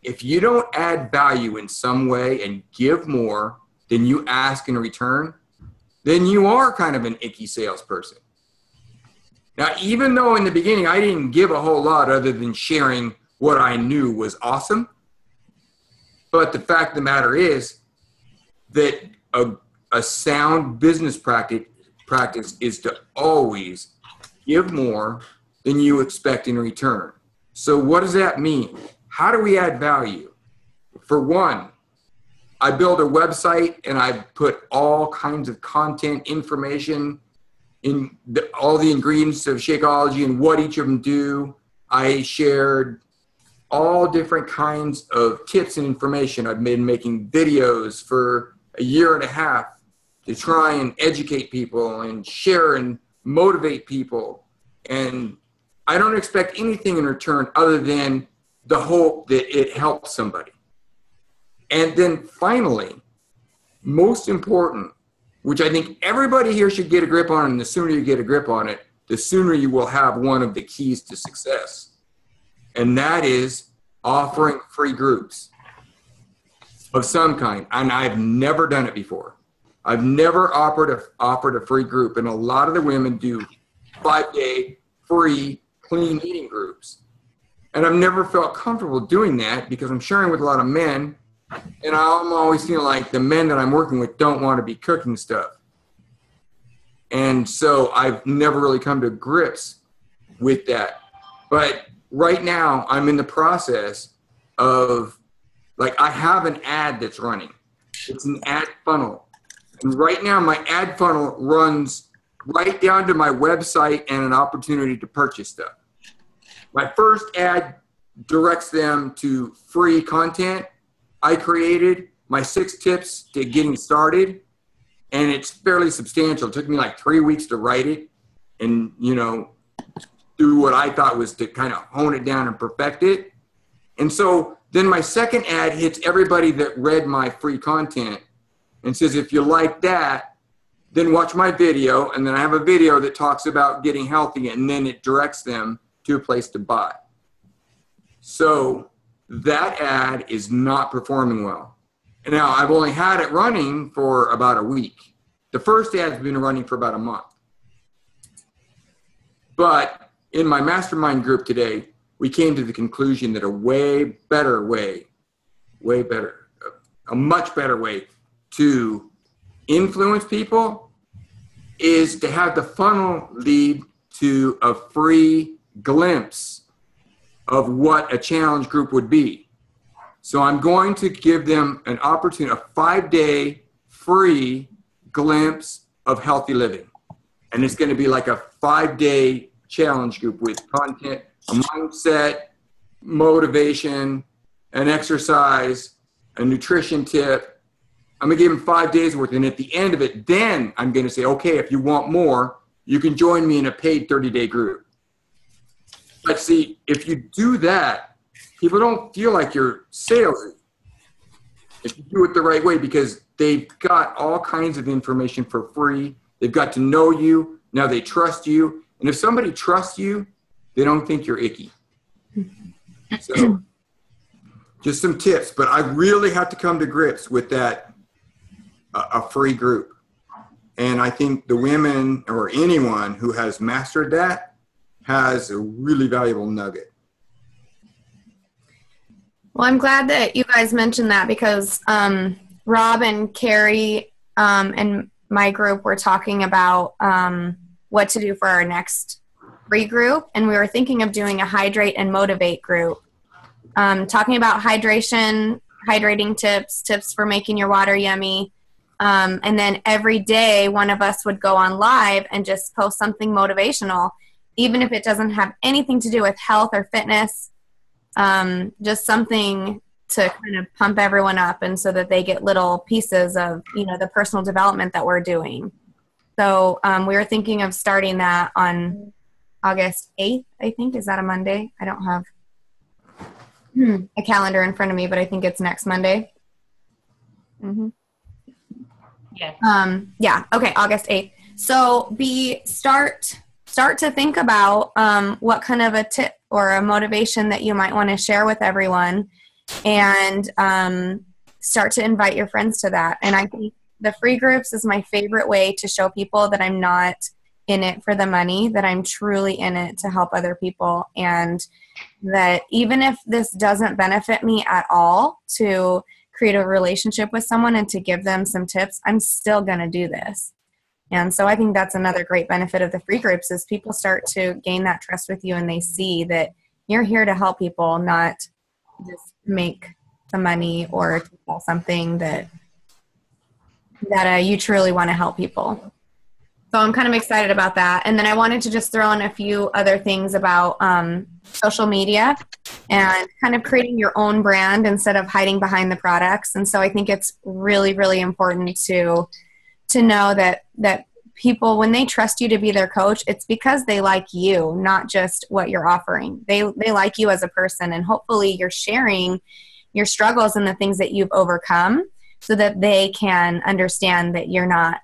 If you don't add value in some way and give more than you ask in return, then you are kind of an icky salesperson. Now, even though in the beginning I didn't give a whole lot other than sharing what I knew was awesome, but the fact of the matter is that a sound business practice is to always give more than you expect in return. So what does that mean? How do we add value? For one, I build a website and I put all kinds of content information in all the ingredients of Shakeology and what each of them do. I shared all different kinds of tips and information. I've been making videos for a year and a half to try and educate people and share and motivate people. And I don't expect anything in return other than the hope that it helps somebody. And then finally, most important, which I think everybody here should get a grip on, and the sooner you get a grip on it, the sooner you will have one of the keys to success. And that is offering free groups of some kind. And I've never done it before. I've never offered a free group. And a lot of the women do 5-day free clean eating groups. And I've never felt comfortable doing that because I'm sharing with a lot of men. And I'm always feeling like the men that I'm working with don't want to be cooking stuff. And so I've never really come to grips with that. But right now I'm in the process of, like, I have an ad that's running. It's an ad funnel. And right now my ad funnel runs right down to my website and an opportunity to purchase stuff. My first ad directs them to free content I created, my 6 tips to getting started, and it's fairly substantial. It took me like 3 weeks to write it and, do what I thought was to kind of hone it down and perfect it. And so then my second ad hits everybody that read my free content and says, if you like that, then watch my video. And then I have a video that talks about getting healthy, and then it directs them to a place to buy. So that ad is not performing well. And now I've only had it running for about a week. The first ad's been running for about a month. But in my mastermind group today, we came to the conclusion that a much better way to influence people is to have the funnel lead to a free glimpse of what a challenge group would be. So I'm going to give them an opportunity, a 5-day free glimpse of healthy living. And it's going to be like a 5-day challenge group with content, a mindset, motivation, an exercise, a nutrition tip. I'm going to give them 5 days worth. And at the end of it, then I'm going to say, okay, if you want more, you can join me in a paid 30-day group. But see, if you do that, people don't feel like you're salesy if you do it the right way, because they've got all kinds of information for free. They've got to know you. Now they trust you. And if somebody trusts you, they don't think you're icky. So just some tips. But I really have to come to grips with that, a free group. And I think the women or anyone who has mastered that has a really valuable nugget. Well, I'm glad that you guys mentioned that because Rob and Carrie and my group were talking about what to do for our next free group. And we were thinking of doing a hydrate and motivate group, talking about hydration, hydrating tips for making your water yummy. And then every day one of us would go on live and just post something motivational, even if it doesn't have anything to do with health or fitness, just something to kind of pump everyone up and so that they get little pieces of, the personal development that we're doing. So we were thinking of starting that on August 8th, I think. Is that a Monday? I don't have a calendar in front of me, but I think it's next Monday. Mm-hmm. Yeah. Yeah. Okay. August 8th. So start to think about what kind of a tip or a motivation that you might want to share with everyone, and start to invite your friends to that. And I think the free groups is my favorite way to show people that I'm not in it for the money, that I'm truly in it to help other people, and that even if this doesn't benefit me at all to create a relationship with someone and to give them some tips, I'm still going to do this. And so I think that's another great benefit of the free groups is people start to gain that trust with you, and they see that you're here to help people, not just make the money or to sell something that you truly want to help people. So I'm kind of excited about that. And then I wanted to just throw in a few other things about social media and kind of creating your own brand instead of hiding behind the products. And so I think it's really, really important to know that people, when they trust you to be their coach, it's because they like you, not just what you're offering. They like you as a person, and hopefully you're sharing your struggles and the things that you've overcome so that they can understand that you're not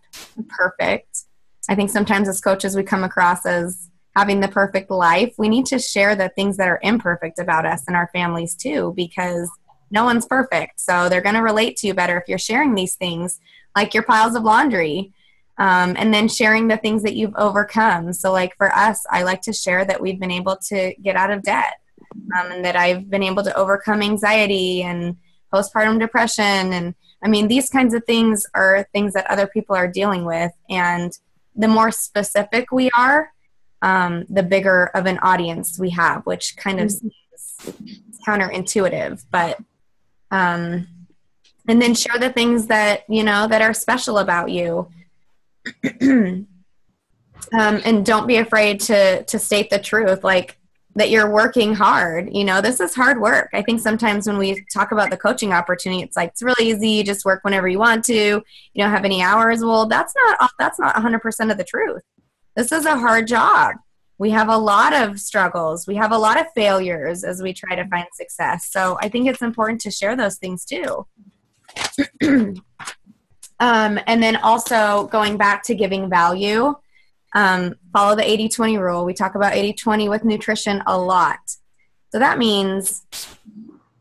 perfect. I think sometimes as coaches we come across as having the perfect life. We need to share the things that are imperfect about us and our families too, because no one's perfect. So they're going to relate to you better if you're sharing these things, like your piles of laundry, and then sharing the things that you've overcome. So like for us, I like to share that we've been able to get out of debt, and that I've been able to overcome anxiety and postpartum depression. And I mean, these kinds of things are things that other people are dealing with. And the more specific we are, the bigger of an audience we have, which kind of seems counterintuitive. But and then share the things that, that are special about you. And don't be afraid to state the truth, like that you're working hard. This is hard work. I think sometimes when we talk about the coaching opportunity, it's like, it's really easy. You just work whenever you want to. You don't have any hours. Well, that's not 100% of the truth. This is a hard job. We have a lot of struggles. We have a lot of failures as we try to find success. So I think it's important to share those things too. And then also going back to giving value, follow the 80-20 rule. We talk about 80-20 with nutrition a lot. So that means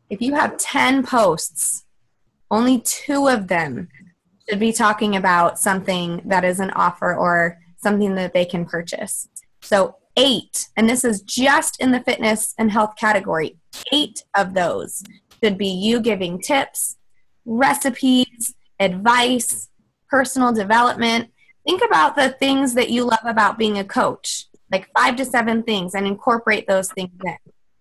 if you have 10 posts, only 2 of them should be talking about something that is an offer or something that they can purchase. So 8, and this is just in the fitness and health category, 8 of those should be you giving tips, recipes, advice, personal development. Think about the things that you love about being a coach, like 5 to 7 things, and incorporate those things in.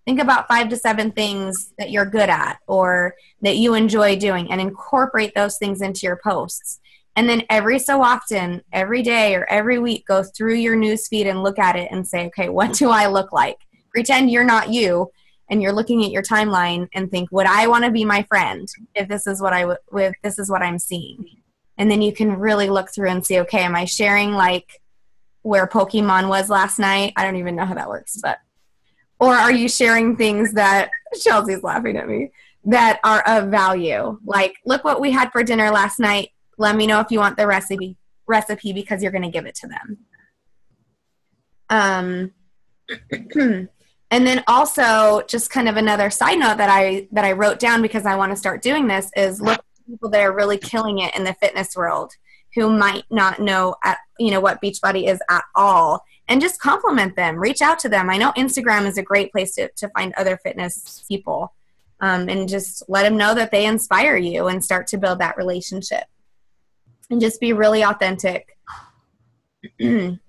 Think about 5 to 7 things that you're good at or that you enjoy doing, and incorporate those things into your posts. And then every so often, every day or every week, go through your newsfeed and look at it and say, okay, what do I look like? Pretend you're not you, and you're looking at your timeline and think, would I want to be my friend if this is what this is what I'm seeing? And then you can really look through and see, okay, am I sharing like where Pokemon was last night? I don't even know how that works, or are you sharing things that, Chelsea's laughing at me, that are of value? Like, look what we had for dinner last night. Let me know if you want the recipe because you're going to give it to them. And then also, just kind of another side note that I wrote down because I want to start doing this is look at people that are really killing it in the fitness world who might not know what Beachbody is at all, and just compliment them. Reach out to them. I know Instagram is a great place to find other fitness people, and just let them know that they inspire you and start to build that relationship. And just be really authentic. And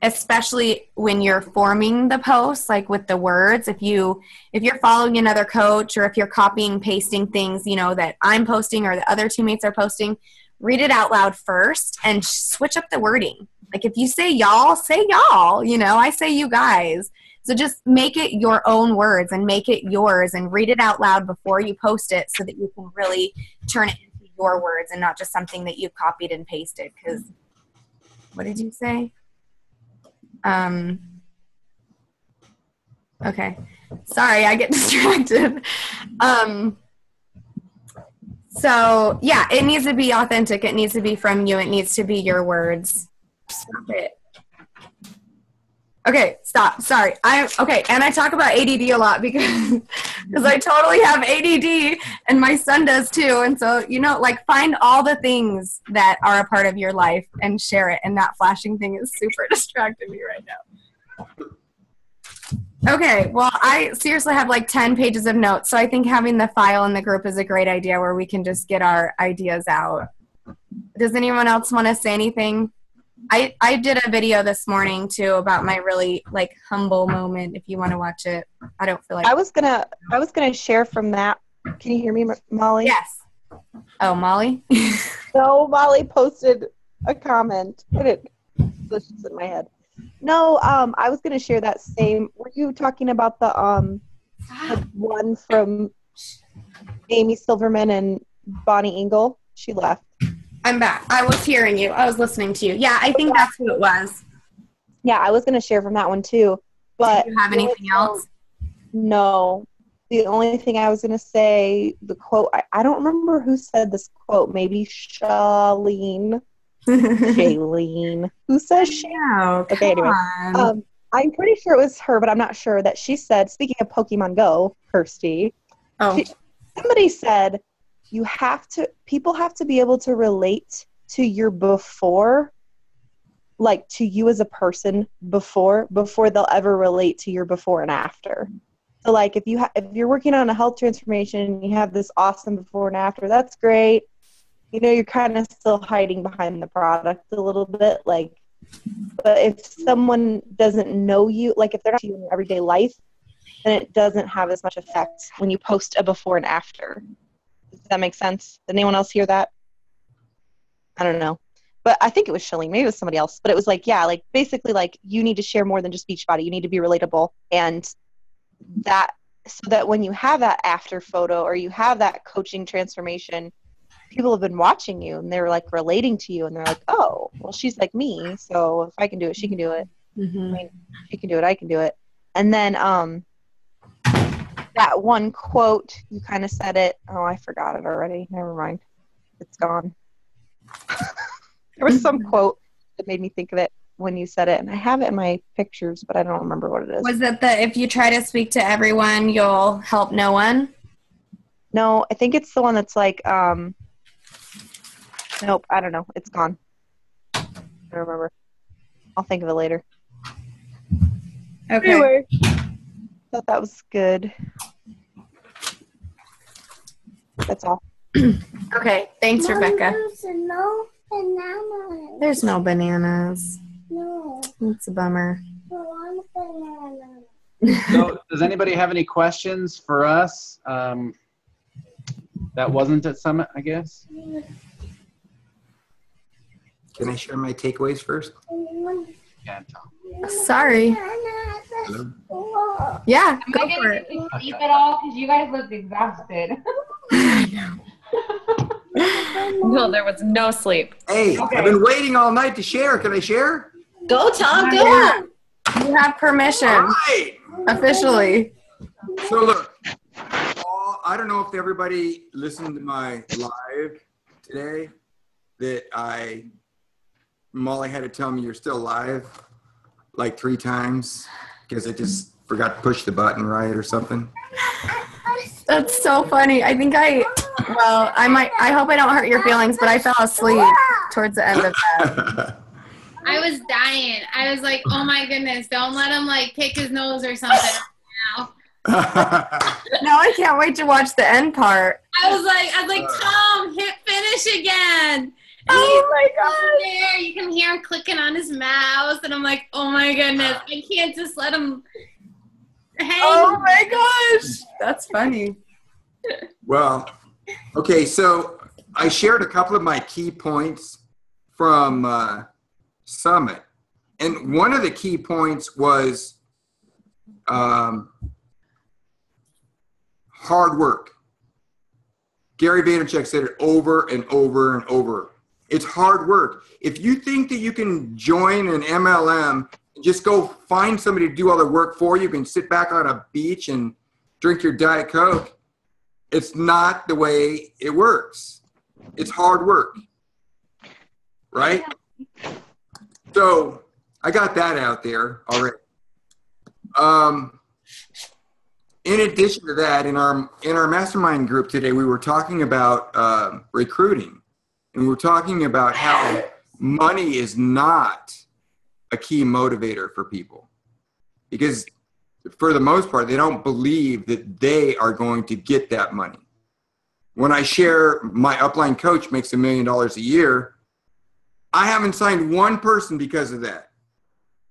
especially when you're forming the post, like with the words, if you're following another coach or if you're copying and pasting things, that I'm posting or the other teammates are posting, read it out loud first and switch up the wording. Like if you say y'all, say y'all, I say you guys. So just make it your own words and make it yours and read it out loud before you post it so that you can really turn it into your words and not just something that you copied and pasted. Because what did you say? Okay. Sorry, I get distracted. So yeah, it needs to be authentic. It needs to be from you. It needs to be your words. Stop it. Okay, stop. Sorry. Okay, and I talk about ADD a lot because I totally have ADD and my son does too. And so, like find all the things that are a part of your life and share it. And that flashing thing is super distracting me right now. Okay, well, I seriously have like 10 pages of notes. So I think having the file in the group is a great idea where we can just get our ideas out. Does anyone else want to say anything? I did a video this morning too about my really like humble moment. If you want to watch it, I don't feel like I was gonna share from that. Can you hear me, Molly? Yes. Oh, Molly. No, Molly posted a comment. It's just in my head. No, I was gonna share that same. Were you talking about the one from Amy Silverman and Bonnie Engel? She left. I'm back. I was hearing you. I was listening to you. Yeah, I think that's who it was. Yeah, I was going to share from that one too. But do you have anything else? No. The only thing I was going to say, the quote, I don't remember who said this quote. Maybe Shailene. Shailene. Who says Shailene? Okay, anyway. I'm pretty sure it was her, but I'm not sure that she said, speaking of Pokemon Go, Kirsty, somebody said, people have to be able to relate to your before, like to you as a person before they'll ever relate to your before and after. So like if you're working on a health transformation and you have this awesome before and after, that's great. You're kind of still hiding behind the product a little bit, like, but if someone doesn't know you, like if they're not you in your everyday life, then it doesn't have as much effect when you post a before and after. Does that make sense? Did anyone else hear that? I don't know. But I think it was Shailene. Maybe it was somebody else. But it was like, yeah, like basically like you need to share more than just Beachbody. You need to be relatable. And that, so that when you have that after photo or you have that coaching transformation, people have been watching you and they're like relating to you and they're like, oh, well, she's like me. So if I can do it, she can do it. Mm-hmm. I mean, she can do it, I can do it. And then that one quote, you kind of said it. Oh, I forgot it already. Never mind. It's gone. There was some quote that made me think of it when you said it, and I have it in my pictures, but I don't remember what it is. Was it if you try to speak to everyone, you'll help no one? No, I think it's the one that's like, nope, I don't know. It's gone. I don't remember. I'll think of it later. Okay. Anyway, thought that was good. That's all. Okay, thanks, Rebecca. There's no bananas. No. It's a bummer. So, does anybody have any questions for us? That wasn't at Summit, I guess. Can I share my takeaways first? Yeah, Tom. Sorry. Hello? Yeah, Am go I for gonna it. get to sleep at all? Because you guys looked exhausted. No, there was no sleep. Hey, Okay. I've been waiting all night to share. Can I share? Go, Tom, go. Yeah. You have permission. All right. Officially. So look, I don't know if everybody listened to my live today that Molly had to tell me you're still live like 3 times because I just forgot to push the button right or something. That's so funny. I think I hope I don't hurt your feelings, but I fell asleep towards the end of that. I was dying. I was like, oh my goodness, don't let him like pick his nose or something now. Now I can't wait to watch the end part. I was like, Tom, hit finish again. Oh my God. There, you can hear him clicking on his mouse, and I'm like, oh my goodness, I can't just let him hang. Oh my gosh. That's funny. Well, okay, so I shared a couple of my key points from Summit. And one of the key points was hard work. Gary Vaynerchuk said it over and over and over. It's hard work. If you think that you can join an MLM and just go find somebody to do all the work for you, you can sit back on a beach and drink your Diet Coke, it's not the way it works. It's hard work, right? So I got that out there already. In addition to that, in our mastermind group today, we were talking about recruiting, and we were talking about how money is not a key motivator for people, because for the most part, they don't believe that they are going to get that money. When I share my upline coach makes $1 million a year, I haven't signed one person because of that.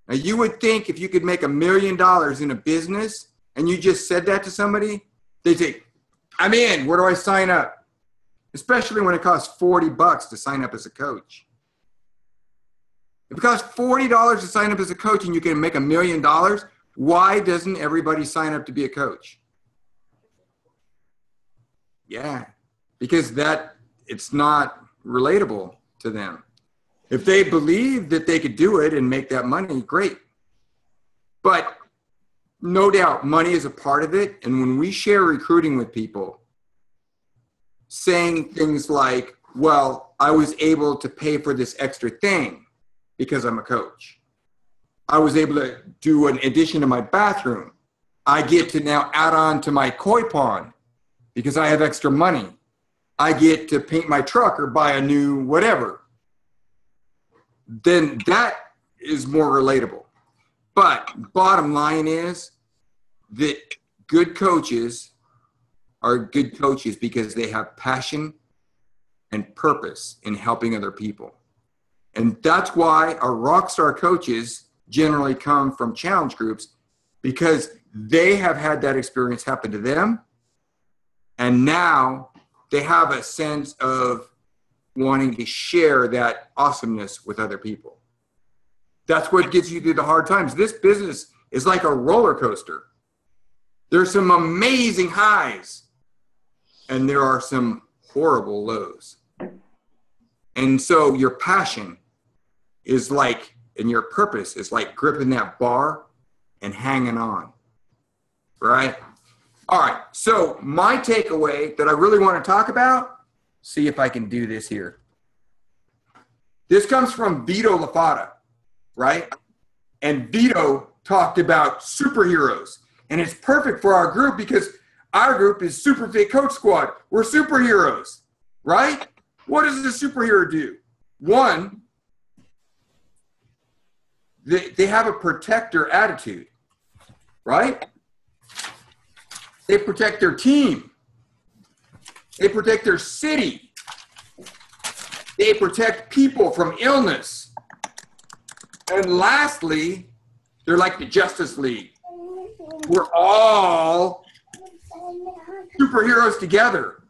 Now, you would think if you could make $1 million in a business and you just said that to somebody, they'd say, I'm in, where do I sign up? Especially when it costs $40 to sign up as a coach. If it costs $40 to sign up as a coach and you can make $1 million, why doesn't everybody sign up to be a coach? Yeah, because it's not relatable to them. If they believe that they could do it and make that money, great. But no doubt money is a part of it. And when we share recruiting with people, saying things like, well, I was able to pay for this extra thing because I'm a coach. I was able to do an addition to my bathroom. I get to now add on to my koi pond because I have extra money. I get to paint my truck or buy a new whatever. Then that is more relatable. But bottom line is that good coaches are good coaches because they have passion and purpose in helping other people. And that's why our rock star coaches generally come from challenge groups, because they have had that experience happen to them. And now they have a sense of wanting to share that awesomeness with other people. That's what gets you through the hard times. This business is like a roller coaster. There's some amazing highs and there are some horrible lows. And so your passion is like, and your purpose is like gripping that bar and hanging on, right? All right, so my takeaway that I really want to talk about, see if I can do this here. This comes from Vito Lafata, right? And Vito talked about superheroes. And it's perfect for our group because our group is SuperFit Coach Squad. We're superheroes, right? What does a superhero do? One, they have a protector attitude, right? They protect their team. They protect their city. They protect people from illness. And lastly, they're like the Justice League. We're all superheroes together.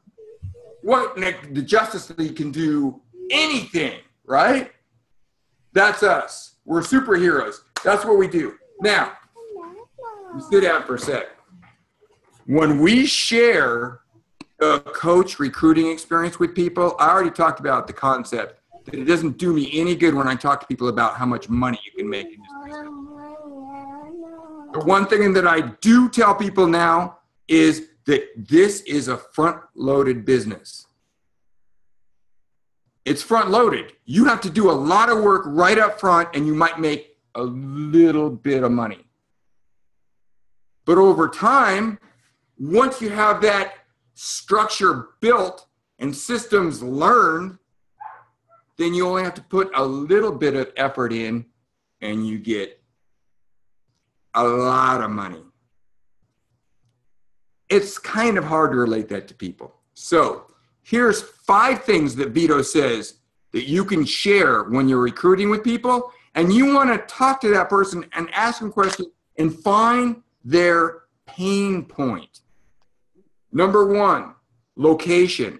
What the Justice League can do anything, right? That's us. We're superheroes. That's what we do. Now, sit down for a sec. When we share a coach recruiting experience with people, I already talked about the concept that it doesn't do me any good when I talk to people about how much money you can make in this business. The one thing that I do tell people now is that this is a front-loaded business. It's front-loaded. You have to do a lot of work right up front, and you might make a little bit of money. But over time, once you have that structure built and systems learned, then you only have to put a little bit of effort in, and you get a lot of money. It's kind of hard to relate that to people. So here's 5 things that Vito says that you can share when you're recruiting with people, and you want to talk to that person and ask them questions and find their pain point. Number 1, location.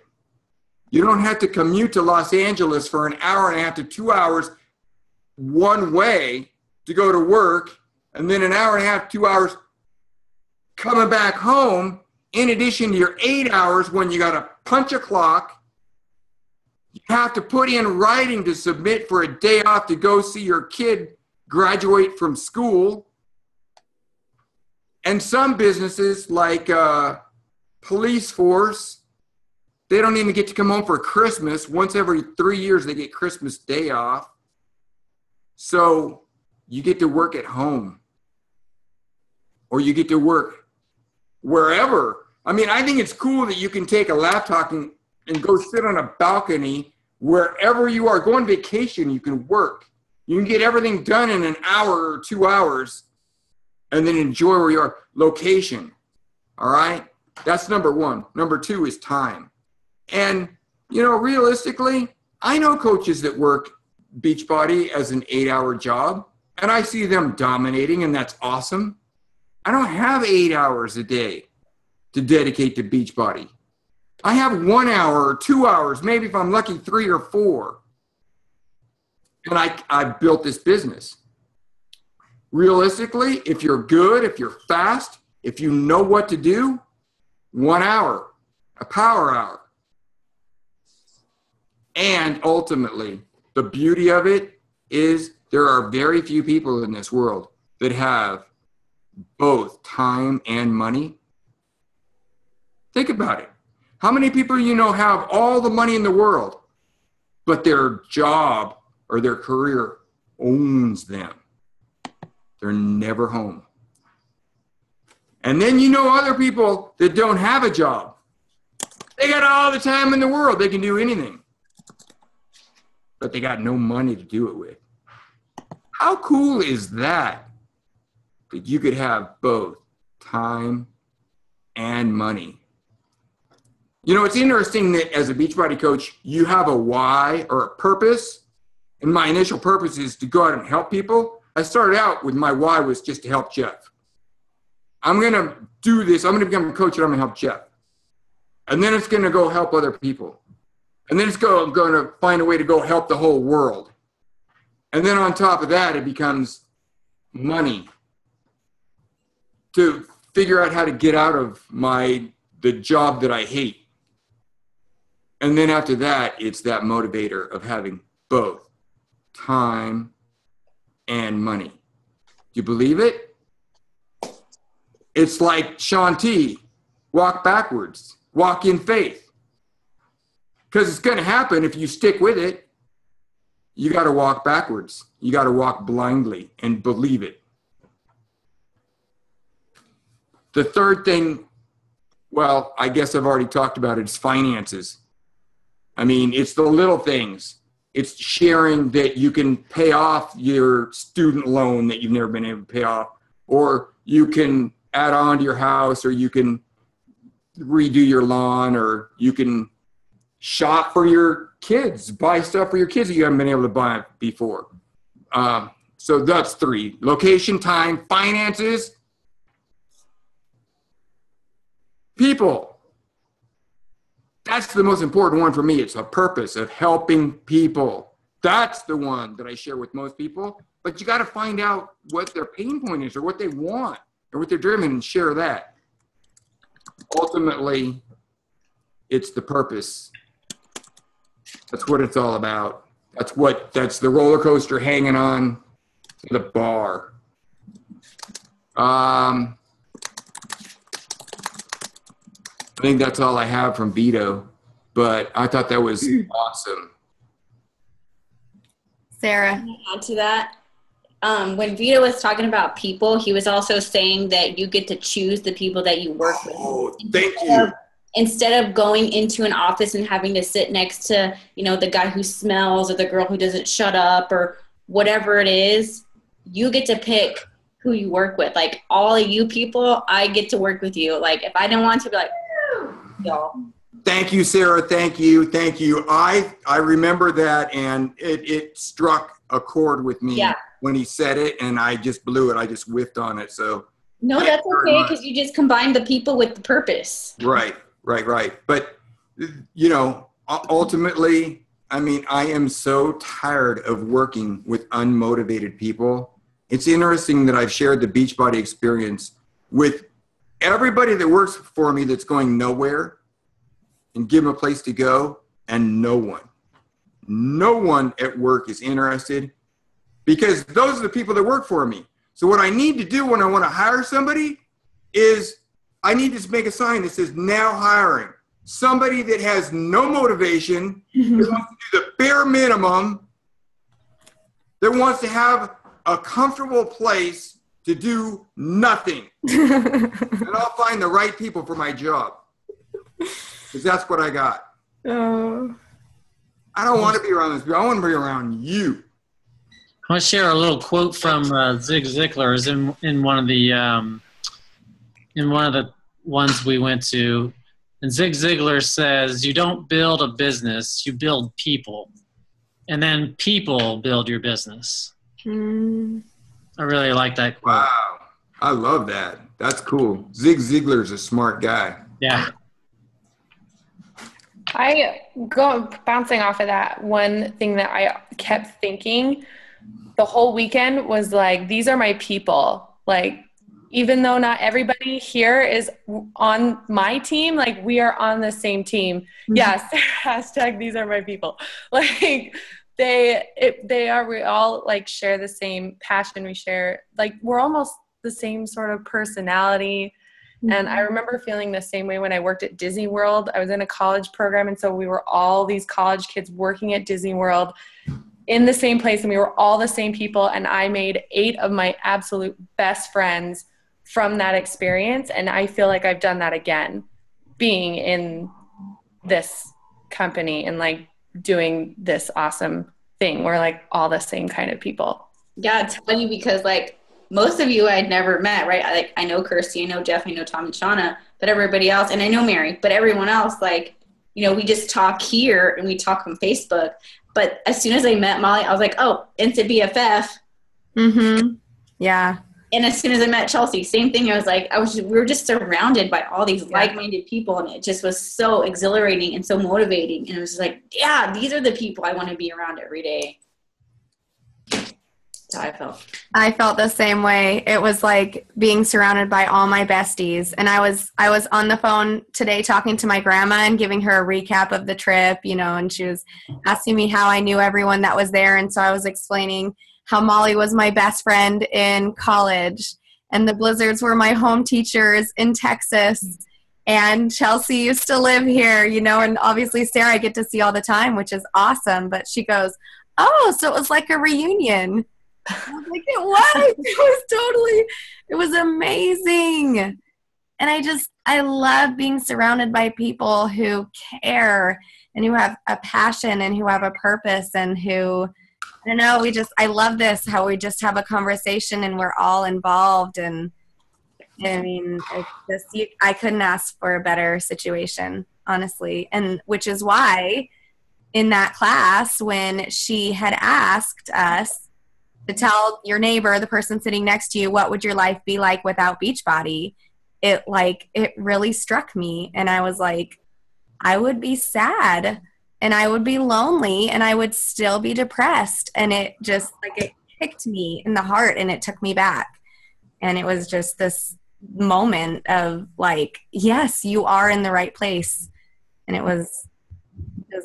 You don't have to commute to Los Angeles for an hour and a half to 2 hours one way to go to work, and then an hour and a half, 2 hours coming back home, in addition to your 8 hours when you got to punch a clock. You have to put in writing to submit for a day off to go see your kid graduate from school. And some businesses like police force, they don't even get to come home for Christmas. Once every 3 years, they get Christmas Day off. So you get to work at home. or you get to work wherever. I mean, I think it's cool that you can take a laptop and go sit on a balcony wherever you are. Go on vacation, you can work. You can get everything done in an hour or 2 hours and then enjoy where you are. Location, all right? That's number one. Number two is time. And, you know, realistically, I know coaches that work Beachbody as an 8-hour job, and I see them dominating, and that's awesome. I don't have 8 hours a day to dedicate to Beachbody. I have 1 hour or 2 hours, maybe if I'm lucky, 3 or 4. And I built this business. Realistically, if you're good, if you're fast, if you know what to do, 1 hour, a power hour. And ultimately, the beauty of it is there are very few people in this world that have both time and money. Think about it. How many people you know have all the money in the world, but their job or their career owns them? They're never home. And then you know other people that don't have a job. They got all the time in the world. They can do anything. But they got no money to do it with. How cool is that? That you could have both time and money. You know, it's interesting that as a Beachbody coach, you have a why or a purpose. And my initial purpose is to go out and help people. I started out with my why was just to help Jeff. I'm going to do this. I'm going to become a coach and I'm going to help Jeff. And then it's going to go help other people. And then it's going to find a way to go help the whole world. And then on top of that, it becomes money to figure out how to get out of the job that I hate. And then after that, it's that motivator of having both time and money. Do you believe it? It's like Shaun T, walk backwards, walk in faith. Because it's going to happen if you stick with it. You got to walk backwards. You got to walk blindly and believe it. The third thing, well, I guess I've already talked about it, is finances. I mean, it's the little things. It's sharing that you can pay off your student loan that you've never been able to pay off, or you can add on to your house, or you can redo your lawn, or you can shop for your kids, buy stuff for your kids that you haven't been able to buy before. So that's 3. Location, time, finances, people. That's the most important one for me. It's a purpose of helping people. That's the one that I share with most people. But you got to find out what their pain point is or what they want or what they're driven and share that. Ultimately, it's the purpose. That's what it's all about. That's the roller coaster hanging on to the bar. I think that's all I have from Vito, but I thought that was awesome. Sarah. Can I add to that? When Vito was talking about people, he was also saying that you get to choose the people that you work with. Oh, thank you. Instead of going into an office and having to sit next to, you know, the guy who smells or the girl who doesn't shut up or whatever it is, you get to pick who you work with. Like, all of you people, I get to work with you. Like, if I didn't want to, be like, y'all. Thank you, Sarah. Thank you. Thank you. I remember that, and it struck a chord with me when he said it, and I just blew it. I just whiffed on it. So no, that's okay, because you just combine the people with the purpose. Right. But, you know, ultimately, I mean, I am so tired of working with unmotivated people. It's interesting that I've shared the Beachbody experience with everybody that works for me that's going nowhere, and give them a place to go, and no one at work is interested, because those are the people that work for me. So what I need to do when I want to hire somebody is I need to make a sign that says now hiring. Somebody that has no motivation, that wants to do the bare minimum, that wants to have a comfortable place to do nothing. And I'll find the right people for my job. Because that's what I got. Oh. I don't want to be around those people. I want to be around you. I want to share a little quote from Zig Ziglar. Is in one of the ones we went to, and Zig Ziglar says, "You don't build a business; you build people, and then people build your business." I really like that quote. Wow, I love that. That's cool. Zig Ziglar's a smart guy. Yeah. Bouncing off of that, one thing that I kept thinking the whole weekend was like, these are my people. Like, even though not everybody here is on my team, like, we are on the same team. Yes. Hashtag these are my people. Like, we all like share the same passion. We share, like, we're almost the same sort of personality. And I remember feeling the same way when I worked at Disney World. I was in a college program, and so we were all these college kids working at Disney World in the same place, and we were all the same people, and I made 8 of my absolute best friends from that experience, and I feel like I've done that again, being in this company and, like, doing this awesome thing. We're, like, all the same kind of people. Yeah, it's funny because, like, most of you I'd never met, right? I know Kirsty, I know Jeff, I know Tom and Shauna, but everybody else, and I know Mary, but everyone else, like, you know, we just talk here and we talk on Facebook. But as soon as I met Molly, I was like, oh, instant BFF. Yeah. And as soon as I met Chelsea, same thing. I was like, we were just surrounded by all these like-minded people, and it just was so exhilarating and so motivating. And it was just like, yeah, these are the people I want to be around every day. That's how I felt. I felt the same way. It was like being surrounded by all my besties. And I was on the phone today talking to my grandma and giving her a recap of the trip, you know, and she was asking me how I knew everyone that was there. And so I was explaining how Molly was my best friend in college, and the Blizzards were my home teachers in Texas, and Chelsea used to live here, you know, and obviously Sarah I get to see all the time, which is awesome. But she goes, oh, so it was like a reunion. I was like, it was amazing. And I love being surrounded by people who care and who have a passion and who have a purpose and who, I don't know, I love this, how we just have a conversation and we're all involved. And I mean, I couldn't ask for a better situation, honestly. And which is why in that class, when she had asked us to tell your neighbor, the person sitting next to you, what would your life be like without Beachbody? It really struck me. And I was like, I would be sad and I would be lonely and I would still be depressed. And it just it kicked me in the heart and it took me back. And it was just this moment of like, yes, you are in the right place. And it was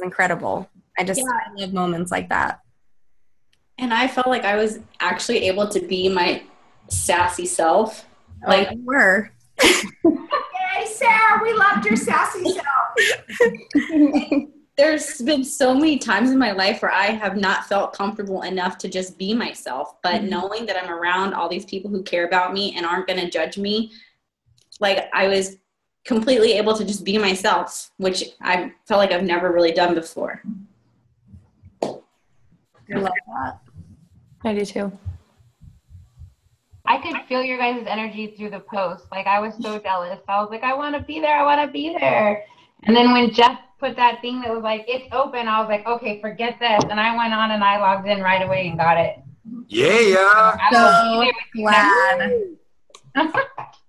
incredible. I love moments like that. And I felt like I was actually able to be my sassy self. Like, you were. Yay, Sarah, we loved your sassy self. There's been so many times in my life where I have not felt comfortable enough to just be myself. But knowing that I'm around all these people who care about me and aren't going to judge me, like, I was completely able to just be myself, which I felt like I've never really done before. I love that. I do too. I could feel your guys' energy through the post. Like, I was so jealous. I was like, I want to be there. I want to be there. And then when Jeff put that thing that was like, it's open, I was like, okay, forget this. And I went on and I logged in right away and got it. Yeah. So glad.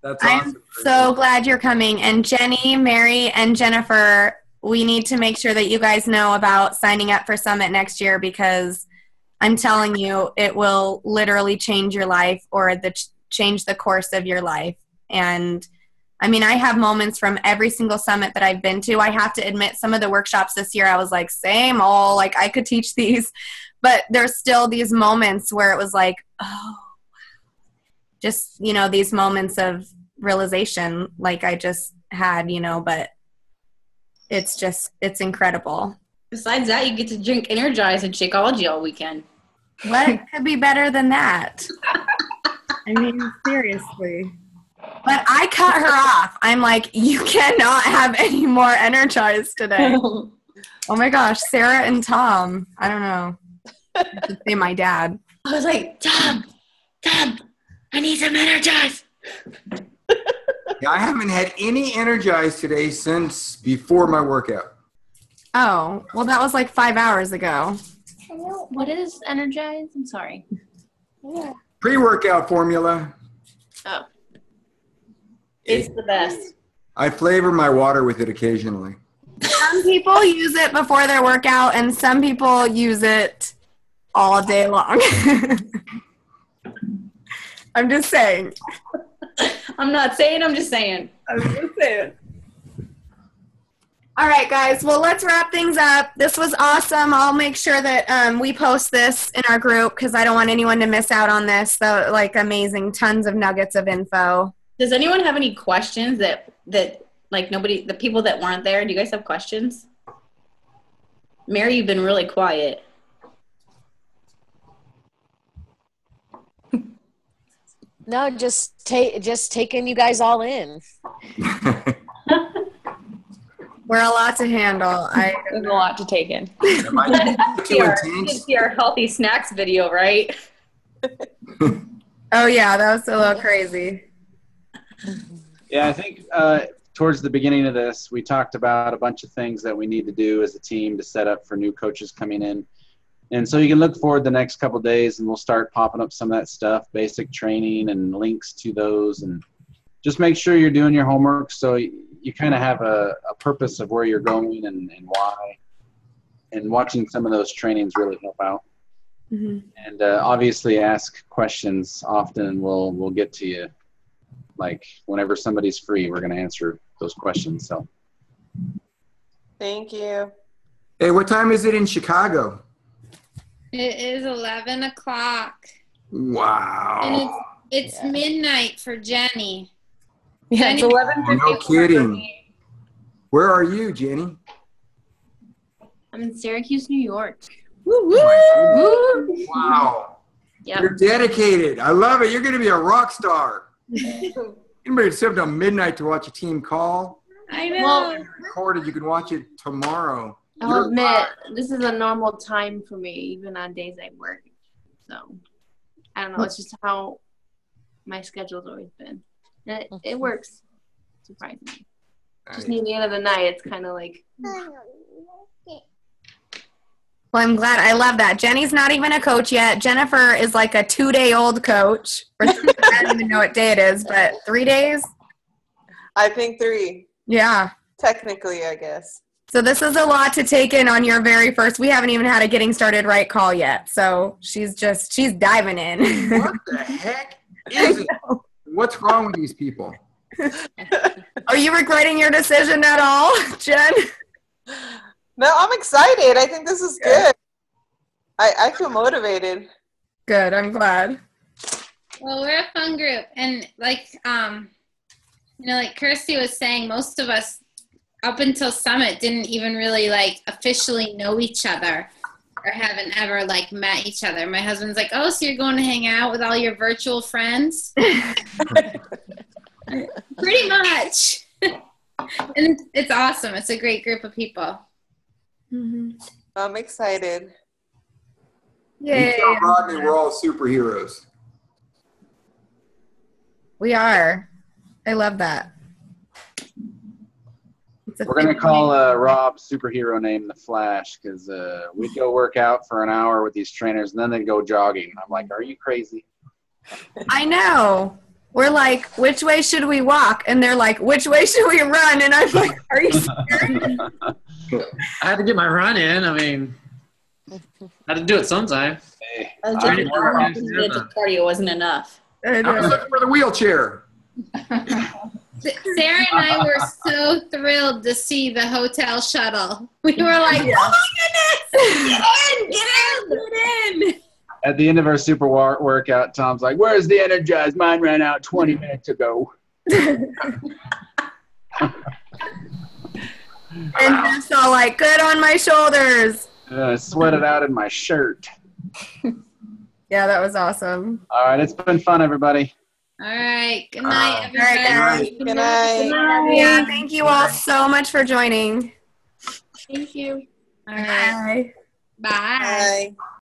That's awesome. I'm so glad you're coming. And Jenny, Mary, and Jennifer, we need to make sure that you guys know about signing up for Summit next year, because I'm telling you, it will literally change your life or change the course of your life. And I mean, I have moments from every single summit that I've been to. I have to admit, some of the workshops this year, I was like, same old, like I could teach these. But there's still these moments where it was like, oh, just, you know, these moments of realization like I just had, you know, but it's incredible. Besides that, you get to drink Energize and Shakeology all weekend. What could be better than that? I mean, seriously. But I cut her off. I'm like, you cannot have any more energized today. Oh my gosh, Sarah and Tom. I don't know. I should say my dad. I was like, Tom, I need some energize. Yeah, I haven't had any energize today since before my workout. Oh, well, that was like 5 hours ago. What is energize? I'm sorry. Pre-workout formula. Oh. It's the best. I flavor my water with it occasionally. Some people use it before their workout, and some people use it all day long. I'm just saying. I'm not saying, I'm just saying. I'm just saying. All right, guys. Well, let's wrap things up. This was awesome. I'll make sure that we post this in our group because I don't want anyone to miss out on this. So, like, amazing, tons of nuggets of info. Does anyone have any questions that like nobody, the people that weren't there, do you guys have questions? Mary, you've been really quiet. No, just taking you guys all in. We're a lot to handle. There's a lot to take in. See our healthy snacks video, right? Oh yeah, that was a little crazy. Yeah, I think towards the beginning of this, we talked about a bunch of things that we need to do as a team to set up for new coaches coming in. And so you can look forward the next couple of days and we'll start popping up some of that stuff, basic training and links to those. And just make sure you're doing your homework so you kind of have a purpose of where you're going and why. And watching some of those trainings really help out. Mm-hmm. And obviously ask questions often and we'll get to you. Like whenever somebody's free, we're going to answer those questions. So, Thank you. Hey, what time is it in Chicago? It is 11 o'clock. Wow. And it's midnight for Jenny. Yeah, it's 11:50. Oh, no kidding. Where are you, Jenny? I'm in Syracuse, New York. Woo, woo. Wow. Yep. You're dedicated. I love it. You're going to be a rock star. Anybody stay up till midnight to watch a team call? I know. Well, Recorded. You can watch it tomorrow. I'll admit, this is a normal time for me, even on days I work. So, I don't know. It's just how my schedule's always been. And it works, surprisingly. Just near the end of the night, it's kind of like... Well, I'm glad. I love that. Jenny's not even a coach yet. Jennifer is like a 2-day-old coach. I don't even know what day it is, but 3 days? I think 3. Yeah. Technically, I guess. So this is a lot to take in on your very first. We haven't even had a getting started right call yet. So she's diving in. What the heck is it? What's wrong with these people? Are you regretting your decision at all, Jen? No, I'm excited. I think this is good. I feel motivated. Good. I'm glad. Well, we're a fun group. And like Kirsty was saying, most of us up until Summit didn't even really like officially know each other or haven't ever like met each other. My husband's like, oh, so you're going to hang out with all your virtual friends? Pretty much. And it's awesome. It's a great group of people. Mm-hmm. I'm excited. Yay. You tell Rodney we're all superheroes. We are. I love that. We're going to call Rob's superhero name The Flash because we'd go work out for an hour with these trainers and then they'd go jogging. I'm like, are you crazy? I know. We're like, which way should we walk? And they're like, which way should we run? And I'm like, are you serious? I had to get my run in. I mean, I had to do it sometime. Hey, Cardio wasn't enough. I was looking for the wheelchair. Sarah and I were so thrilled to see the hotel shuttle. We were like, oh my goodness! Get in! At the end of our super workout, Tom's like, where's the Energize? Mine ran out 20 minutes ago. And Jeff's all like, good on my shoulders. I sweated out in my shirt. Yeah, that was awesome. All right, it's been fun, everybody. All right. Good night, All right, everybody. Good night. Yeah, thank you all so much for joining. Thank you. All right. Bye. Bye. Bye.